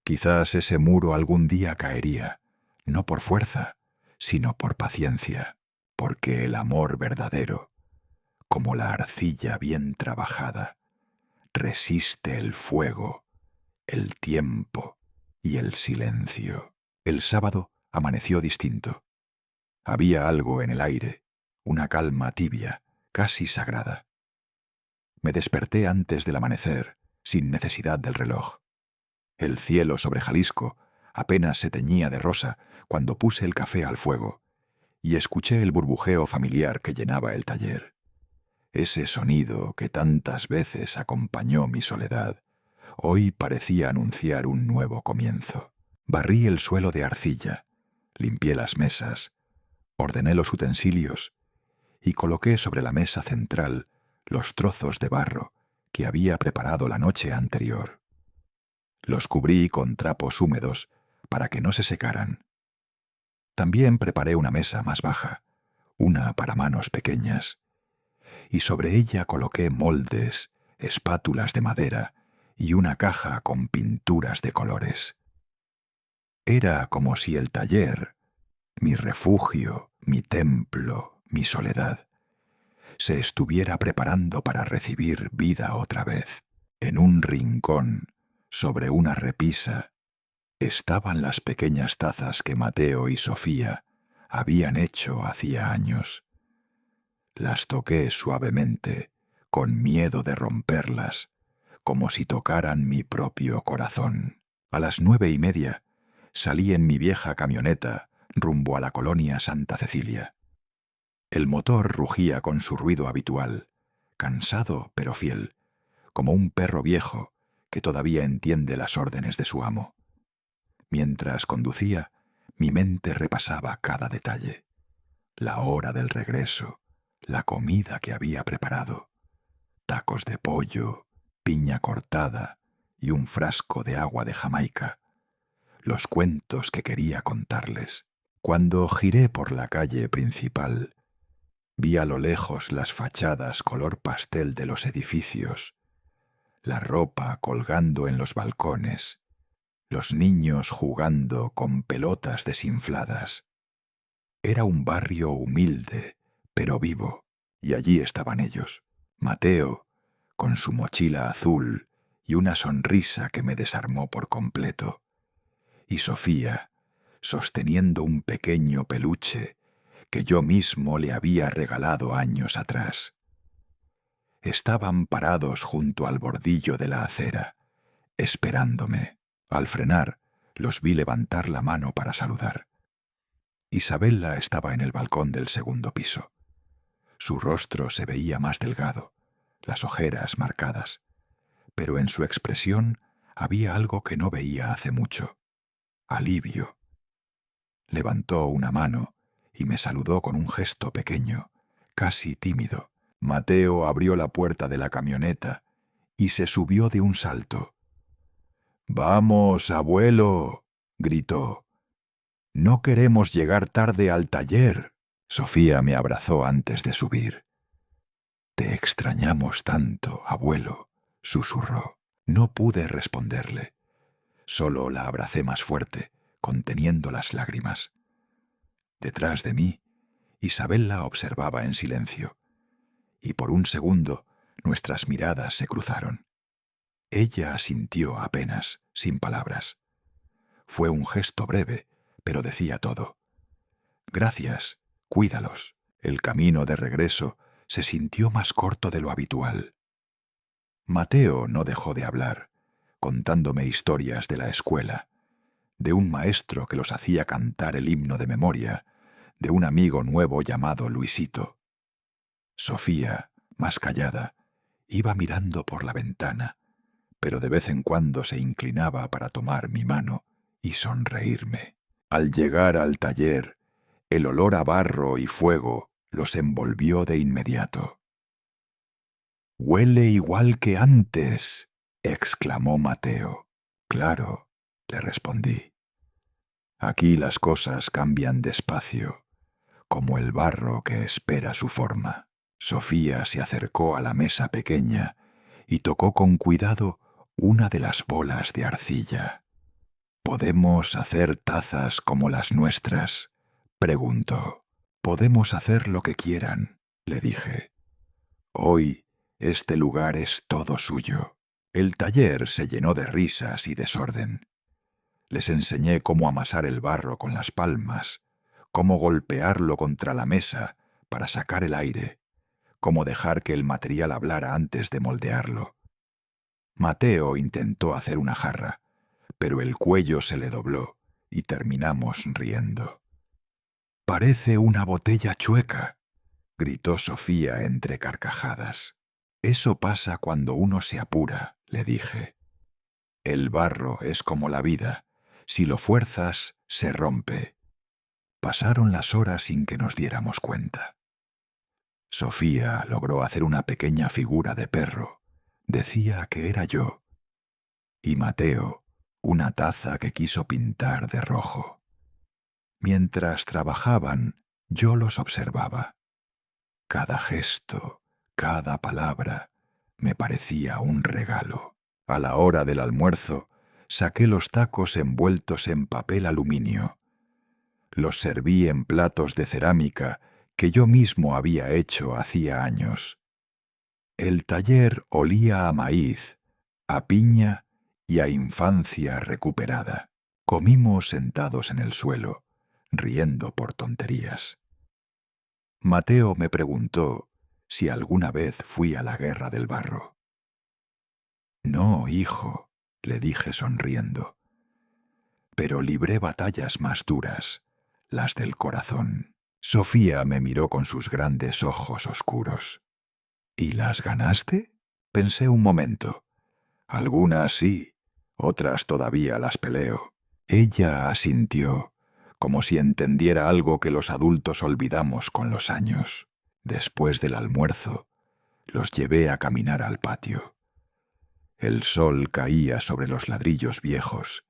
Quizás ese muro algún día caería, no por fuerza, sino por paciencia, porque el amor verdadero, como la arcilla bien trabajada, resiste el fuego, el tiempo y el silencio. El sábado amaneció distinto. Había algo en el aire, una calma tibia, casi sagrada. Me desperté antes del amanecer, sin necesidad del reloj. El cielo sobre Jalisco apenas se teñía de rosa cuando puse el café al fuego y escuché el burbujeo familiar que llenaba el taller. Ese sonido que tantas veces acompañó mi soledad, hoy parecía anunciar un nuevo comienzo. Barrí el suelo de arcilla, limpié las mesas, ordené los utensilios y coloqué sobre la mesa central los trozos de barro que había preparado la noche anterior. Los cubrí con trapos húmedos para que no se secaran. También preparé una mesa más baja, una para manos pequeñas, y sobre ella coloqué moldes, espátulas de madera y una caja con pinturas de colores. Era como si el taller, mi refugio, mi templo, mi soledad, se estuviera preparando para recibir vida otra vez. En un rincón, sobre una repisa, estaban las pequeñas tazas que Mateo y Sofía habían hecho hacía años. Las toqué suavemente, con miedo de romperlas, como si tocaran mi propio corazón. A las 9:30 salí en mi vieja camioneta rumbo a la colonia Santa Cecilia. El motor rugía con su ruido habitual, cansado pero fiel, como un perro viejo que todavía entiende las órdenes de su amo. Mientras conducía, mi mente repasaba cada detalle: la hora del regreso, la comida que había preparado, tacos de pollo, piña cortada y un frasco de agua de Jamaica, los cuentos que quería contarles. Cuando giré por la calle principal, vi a lo lejos las fachadas color pastel de los edificios, la ropa colgando en los balcones, los niños jugando con pelotas desinfladas. Era un barrio humilde, pero vivo, y allí estaban ellos. Mateo, con su mochila azul y una sonrisa que me desarmó por completo, y Sofía, sosteniendo un pequeño peluche que yo mismo le había regalado años atrás. Estaban parados junto al bordillo de la acera, esperándome. Al frenar, los vi levantar la mano para saludar. Isabella estaba en el balcón del segundo piso. Su rostro se veía más delgado, las ojeras marcadas, pero en su expresión había algo que no veía hace mucho: alivio. Levantó una mano y me saludó con un gesto pequeño, casi tímido. Mateo abrió la puerta de la camioneta y se subió de un salto. «¡Vamos, abuelo!», gritó. «No queremos llegar tarde al taller». Sofía me abrazó antes de subir. «Te extrañamos tanto, abuelo», susurró. No pude responderle. Solo la abracé más fuerte, conteniendo las lágrimas. Detrás de mí, Isabella observaba en silencio, y por un segundo nuestras miradas se cruzaron. Ella asintió apenas, sin palabras. Fue un gesto breve, pero decía todo. «Gracias, cuídalos». El camino de regreso se sintió más corto de lo habitual. Mateo no dejó de hablar, contándome historias de la escuela, de un maestro que los hacía cantar el himno de memoria, de un amigo nuevo llamado Luisito. Sofía, más callada, iba mirando por la ventana, pero de vez en cuando se inclinaba para tomar mi mano y sonreírme. Al llegar al taller, el olor a barro y fuego los envolvió de inmediato. «Huele igual que antes», exclamó Mateo. «Claro», le respondí. «Aquí las cosas cambian despacio, como el barro que espera su forma». Sofía se acercó a la mesa pequeña y tocó con cuidado una de las bolas de arcilla. «¿Podemos hacer tazas como las nuestras?», preguntó. «Podemos hacer lo que quieran», le dije. «Hoy este lugar es todo suyo». El taller se llenó de risas y desorden. Les enseñé cómo amasar el barro con las palmas, cómo golpearlo contra la mesa para sacar el aire, cómo dejar que el material hablara antes de moldearlo. Mateo intentó hacer una jarra, pero el cuello se le dobló y terminamos riendo. «Parece una botella chueca», gritó Sofía entre carcajadas. «Eso pasa cuando uno se apura», le dije. «El barro es como la vida. Si lo fuerzas, se rompe». Pasaron las horas sin que nos diéramos cuenta. Sofía logró hacer una pequeña figura de perro. Decía que era yo. Y Mateo, una taza que quiso pintar de rojo. Mientras trabajaban, yo los observaba. Cada gesto, cada palabra, me parecía un regalo. A la hora del almuerzo, saqué los tacos envueltos en papel aluminio. Los serví en platos de cerámica que yo mismo había hecho hacía años. El taller olía a maíz, a piña y a infancia recuperada. Comimos sentados en el suelo, riendo por tonterías. Mateo me preguntó si alguna vez fui a la guerra del barro. «No, hijo», le dije sonriendo, «pero libré batallas más duras, las del corazón». Sofía me miró con sus grandes ojos oscuros. «¿Y las ganaste?», pensé un momento. «Algunas sí, otras todavía las peleo». Ella asintió, como si entendiera algo que los adultos olvidamos con los años. Después del almuerzo, los llevé a caminar al patio. El sol caía sobre los ladrillos viejos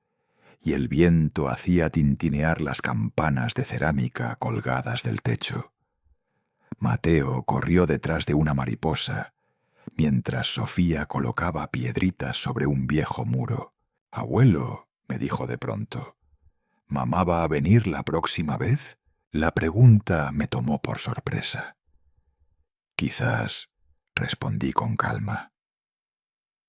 y el viento hacía tintinear las campanas de cerámica colgadas del techo. Mateo corrió detrás de una mariposa, mientras Sofía colocaba piedritas sobre un viejo muro. «Abuelo», me dijo de pronto, «¿mamá va a venir la próxima vez?». La pregunta me tomó por sorpresa. «Quizás», respondí con calma.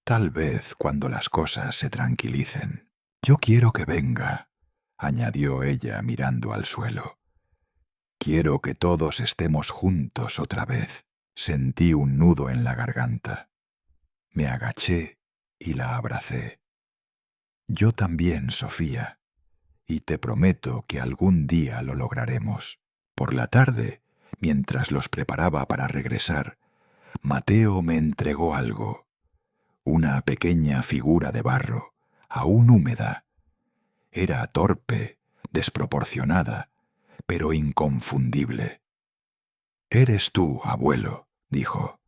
«Tal vez cuando las cosas se tranquilicen». «Yo quiero que venga», añadió ella mirando al suelo. «Quiero que todos estemos juntos otra vez». Sentí un nudo en la garganta. Me agaché y la abracé. «Yo también, Sofía, y te prometo que algún día lo lograremos». Por la tarde, mientras los preparaba para regresar, Mateo me entregó algo, una pequeña figura de barro, aún húmeda. Era torpe, desproporcionada, pero inconfundible. «Eres tú, abuelo», dijo.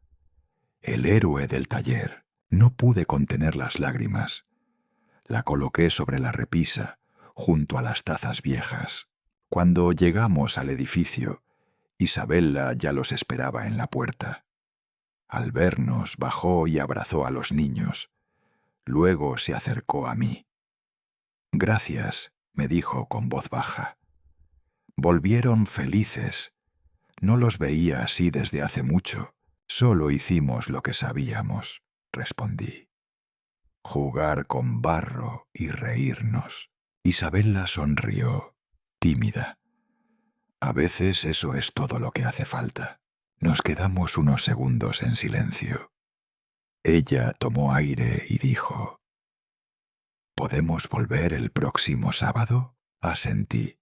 «El héroe del taller». No pude contener las lágrimas. La coloqué sobre la repisa, junto a las tazas viejas. Cuando llegamos al edificio, Isabella ya los esperaba en la puerta. Al vernos, bajó y abrazó a los niños. Luego se acercó a mí. «Gracias», me dijo con voz baja. «Volvieron felices. No los veía así desde hace mucho. Solo hicimos lo que sabíamos», respondí. «Jugar con barro y reírnos». Isabella sonrió, tímida. «A veces eso es todo lo que hace falta». Nos quedamos unos segundos en silencio. Ella tomó aire y dijo: ¿Podemos volver el próximo sábado? Asentí.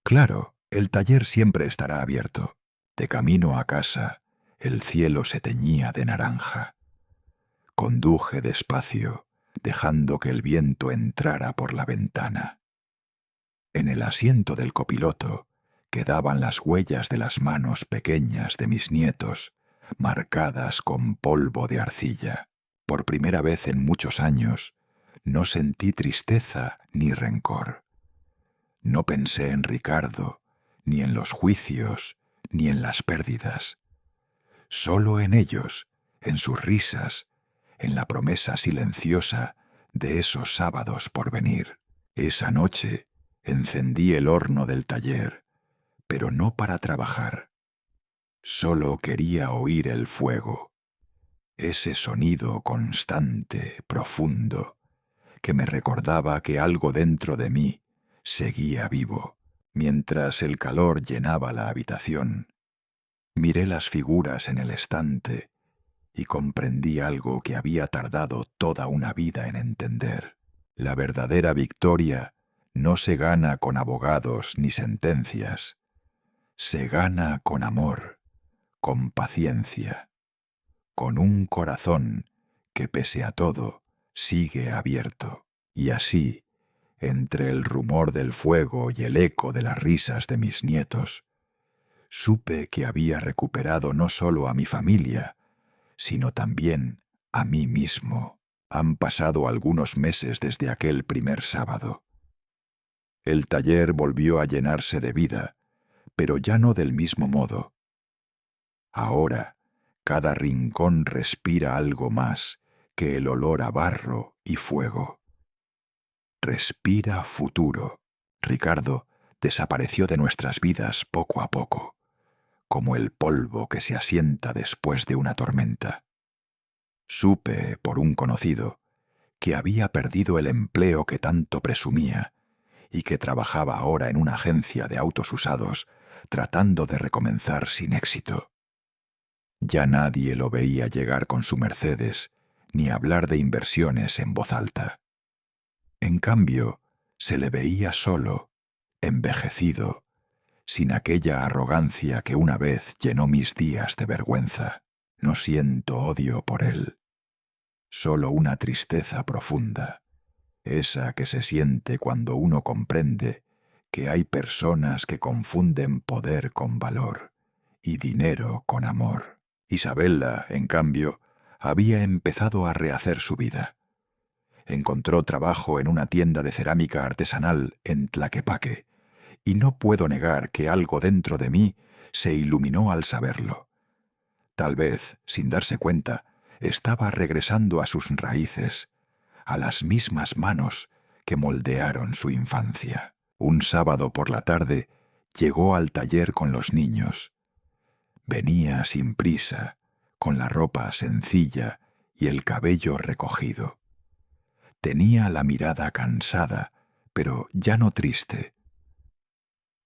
Claro, el taller siempre estará abierto. De camino a casa, el cielo se teñía de naranja. Conduje despacio, dejando que el viento entrara por la ventana. En el asiento del copiloto quedaban las huellas de las manos pequeñas de mis nietos, marcadas con polvo de arcilla. Por primera vez en muchos años, no sentí tristeza ni rencor. No pensé en Ricardo, ni en los juicios, ni en las pérdidas. Solo en ellos, en sus risas, en la promesa silenciosa de esos sábados por venir. Esa noche encendí el horno del taller, pero no para trabajar. Solo quería oír el fuego, ese sonido constante, profundo, que me recordaba que algo dentro de mí seguía vivo, mientras el calor llenaba la habitación. Miré las figuras en el estante y comprendí algo que había tardado toda una vida en entender. La verdadera victoria no se gana con abogados ni sentencias. Se gana con amor, con paciencia, con un corazón que pese a todo sigue abierto. Y así, entre el rumor del fuego y el eco de las risas de mis nietos, supe que había recuperado no solo a mi familia, sino también a mí mismo. Han pasado algunos meses desde aquel primer sábado. El taller volvió a llenarse de vida, pero ya no del mismo modo. Ahora, cada rincón respira algo más que el olor a barro y fuego. Respira futuro. Ricardo desapareció de nuestras vidas poco a poco, como el polvo que se asienta después de una tormenta. Supe, por un conocido, que había perdido el empleo que tanto presumía y que trabajaba ahora en una agencia de autos usados, tratando de recomenzar sin éxito. Ya nadie lo veía llegar con su Mercedes, ni hablar de inversiones en voz alta. En cambio, se le veía solo, envejecido, sin aquella arrogancia que una vez llenó mis días de vergüenza. No siento odio por él, solo una tristeza profunda, esa que se siente cuando uno comprende que hay personas que confunden poder con valor y dinero con amor. Isabella, en cambio, había empezado a rehacer su vida. Encontró trabajo en una tienda de cerámica artesanal en Tlaquepaque, y no puedo negar que algo dentro de mí se iluminó al saberlo. Tal vez, sin darse cuenta, estaba regresando a sus raíces, a las mismas manos que moldearon su infancia. Un sábado por la tarde llegó al taller con los niños. Venía sin prisa, con la ropa sencilla y el cabello recogido. Tenía la mirada cansada, pero ya no triste.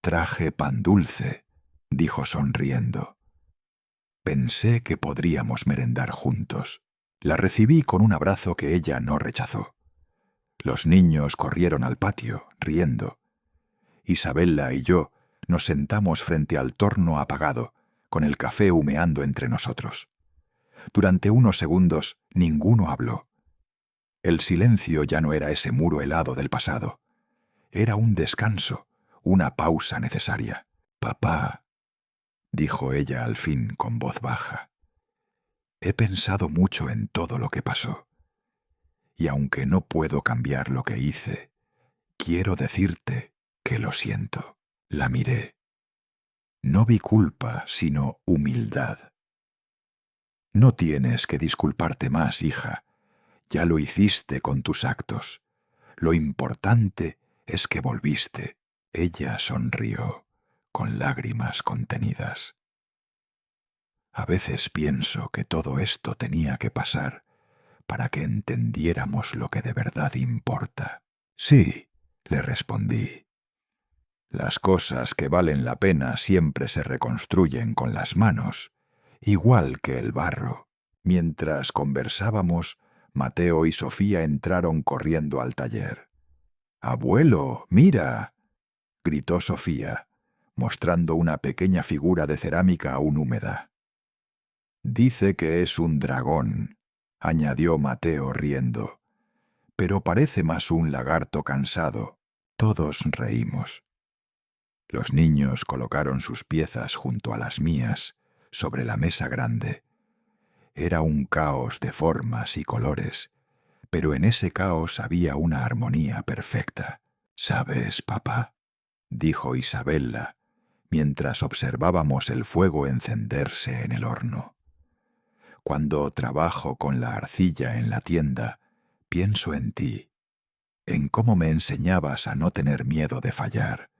«Traje pan dulce», dijo sonriendo. Pensé que podríamos merendar juntos. La recibí con un abrazo que ella no rechazó. Los niños corrieron al patio, riendo. Isabella y yo nos sentamos frente al torno apagado, con el café humeando entre nosotros. Durante unos segundos ninguno habló. El silencio ya no era ese muro helado del pasado. Era un descanso, una pausa necesaria. «Papá», dijo ella al fin con voz baja, «he pensado mucho en todo lo que pasó. Y aunque no puedo cambiar lo que hice, quiero decirte que lo siento». La miré. No vi culpa, sino humildad. «No tienes que disculparte más, hija. Ya lo hiciste con tus actos. Lo importante es que volviste». Ella sonrió, con lágrimas contenidas. A veces pienso que todo esto tenía que pasar para que entendiéramos lo que de verdad importa. «Sí», le respondí. «Las cosas que valen la pena siempre se reconstruyen con las manos, igual que el barro». Mientras conversábamos, Mateo y Sofía entraron corriendo al taller. «Abuelo, mira», gritó Sofía, mostrando una pequeña figura de cerámica aún húmeda. «Dice que es un dragón», añadió Mateo riendo, «pero parece más un lagarto cansado». Todos reímos. Los niños colocaron sus piezas junto a las mías, sobre la mesa grande. Era un caos de formas y colores, pero en ese caos había una armonía perfecta. «¿Sabes, papá?», dijo Isabella, mientras observábamos el fuego encenderse en el horno. «Cuando trabajo con la arcilla en la tienda, pienso en ti, en cómo me enseñabas a no tener miedo de fallar,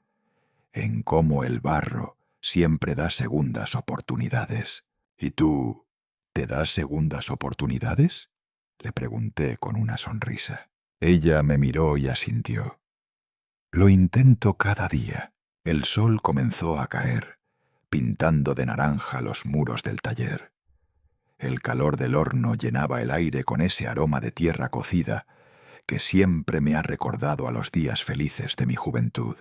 en cómo el barro siempre da segundas oportunidades. ¿Y tú, te das segundas oportunidades?», le pregunté con una sonrisa. Ella me miró y asintió. «Lo intento cada día». El sol comenzó a caer, pintando de naranja los muros del taller. El calor del horno llenaba el aire con ese aroma de tierra cocida que siempre me ha recordado a los días felices de mi juventud.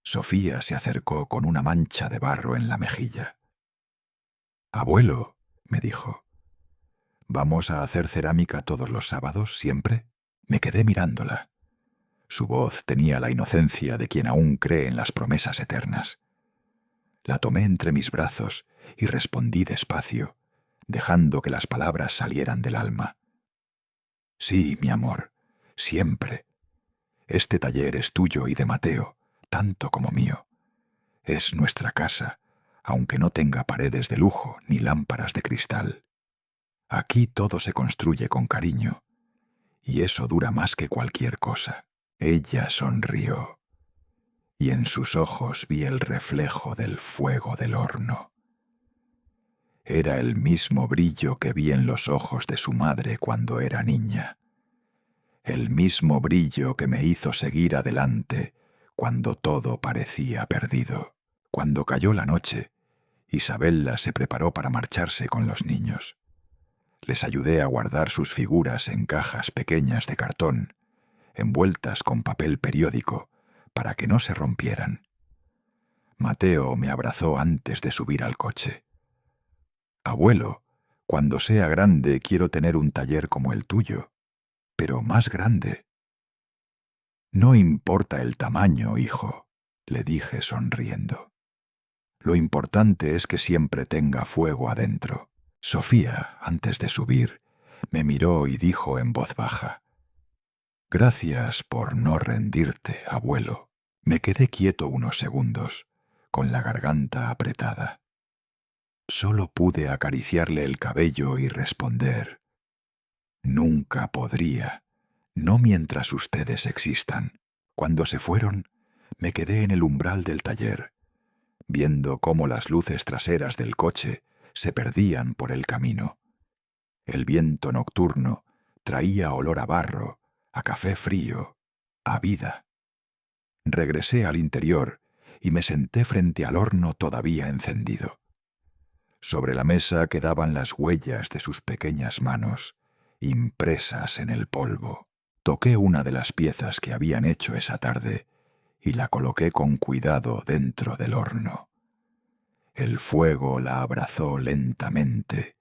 Sofía se acercó con una mancha de barro en la mejilla. «Abuelo», me dijo, «¿vamos a hacer cerámica todos los sábados, siempre?». Me quedé mirándola. Su voz tenía la inocencia de quien aún cree en las promesas eternas. La tomé entre mis brazos y respondí despacio, dejando que las palabras salieran del alma. «Sí, mi amor, siempre. Este taller es tuyo y de Mateo, tanto como mío. Es nuestra casa, aunque no tenga paredes de lujo ni lámparas de cristal. Aquí todo se construye con cariño, y eso dura más que cualquier cosa». Ella sonrió, y en sus ojos vi el reflejo del fuego del horno. Era el mismo brillo que vi en los ojos de su madre cuando era niña. El mismo brillo que me hizo seguir adelante cuando todo parecía perdido. Cuando cayó la noche, Isabella se preparó para marcharse con los niños. Les ayudé a guardar sus figuras en cajas pequeñas de cartón, envueltas con papel periódico, para que no se rompieran. Mateo me abrazó antes de subir al coche. «Abuelo, cuando sea grande quiero tener un taller como el tuyo, pero más grande». «No importa el tamaño, hijo», le dije sonriendo. «Lo importante es que siempre tenga fuego adentro». Sofía, antes de subir, me miró y dijo en voz baja: «Gracias por no rendirte, abuelo». Me quedé quieto unos segundos, con la garganta apretada. Solo pude acariciarle el cabello y responder: «Nunca podría, no mientras ustedes existan». Cuando se fueron, me quedé en el umbral del taller, viendo cómo las luces traseras del coche se perdían por el camino. El viento nocturno traía olor a barro, a café frío, a vida. Regresé al interior y me senté frente al horno todavía encendido. Sobre la mesa quedaban las huellas de sus pequeñas manos, impresas en el polvo. Toqué una de las piezas que habían hecho esa tarde y la coloqué con cuidado dentro del horno. El fuego la abrazó lentamente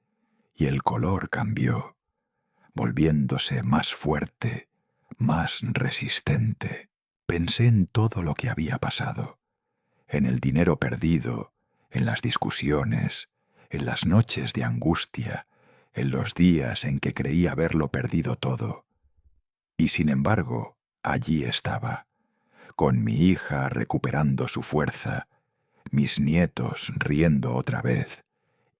y el color cambió, volviéndose más fuerte, más resistente. Pensé en todo lo que había pasado, en el dinero perdido, en las discusiones, en las noches de angustia, en los días en que creía haberlo perdido todo. Y sin embargo, allí estaba, con mi hija recuperando su fuerza, mis nietos riendo otra vez,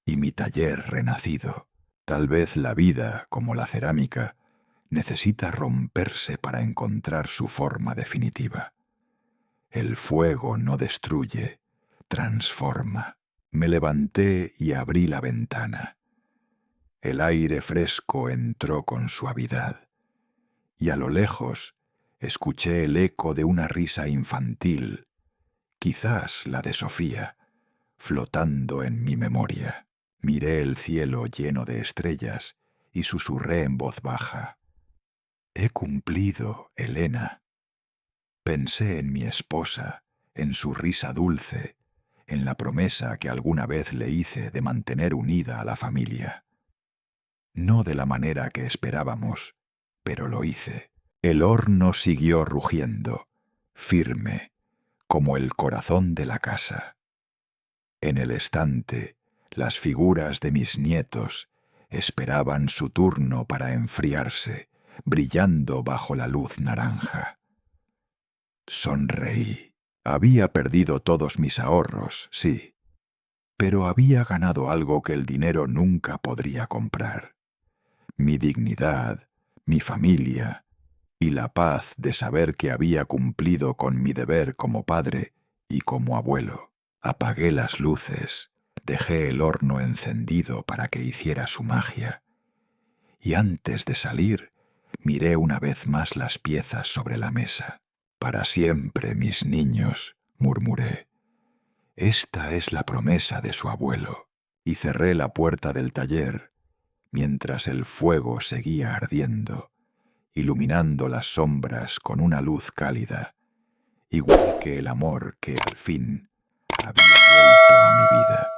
y mi taller renacido. Tal vez la vida, como la cerámica, necesita romperse para encontrar su forma definitiva. El fuego no destruye, transforma. Me levanté y abrí la ventana. El aire fresco entró con suavidad, y a lo lejos escuché el eco de una risa infantil, quizás la de Sofía, flotando en mi memoria. Miré el cielo lleno de estrellas y susurré en voz baja: «He cumplido, Elena». Pensé en mi esposa, en su risa dulce, en la promesa que alguna vez le hice de mantener unida a la familia. No de la manera que esperábamos, pero lo hice. El horno siguió rugiendo, firme, como el corazón de la casa. En el estante, las figuras de mis nietos esperaban su turno para enfriarse, brillando bajo la luz naranja. Sonreí. Había perdido todos mis ahorros, sí, pero había ganado algo que el dinero nunca podría comprar: mi dignidad, mi familia y la paz de saber que había cumplido con mi deber como padre y como abuelo. Apagué las luces, dejé el horno encendido para que hiciera su magia, y antes de salir miré una vez más las piezas sobre la mesa. «Para siempre, mis niños», murmuré. «Esta es la promesa de su abuelo», y cerré la puerta del taller mientras el fuego seguía ardiendo, iluminando las sombras con una luz cálida, igual que el amor que al fin había vuelto a mi vida.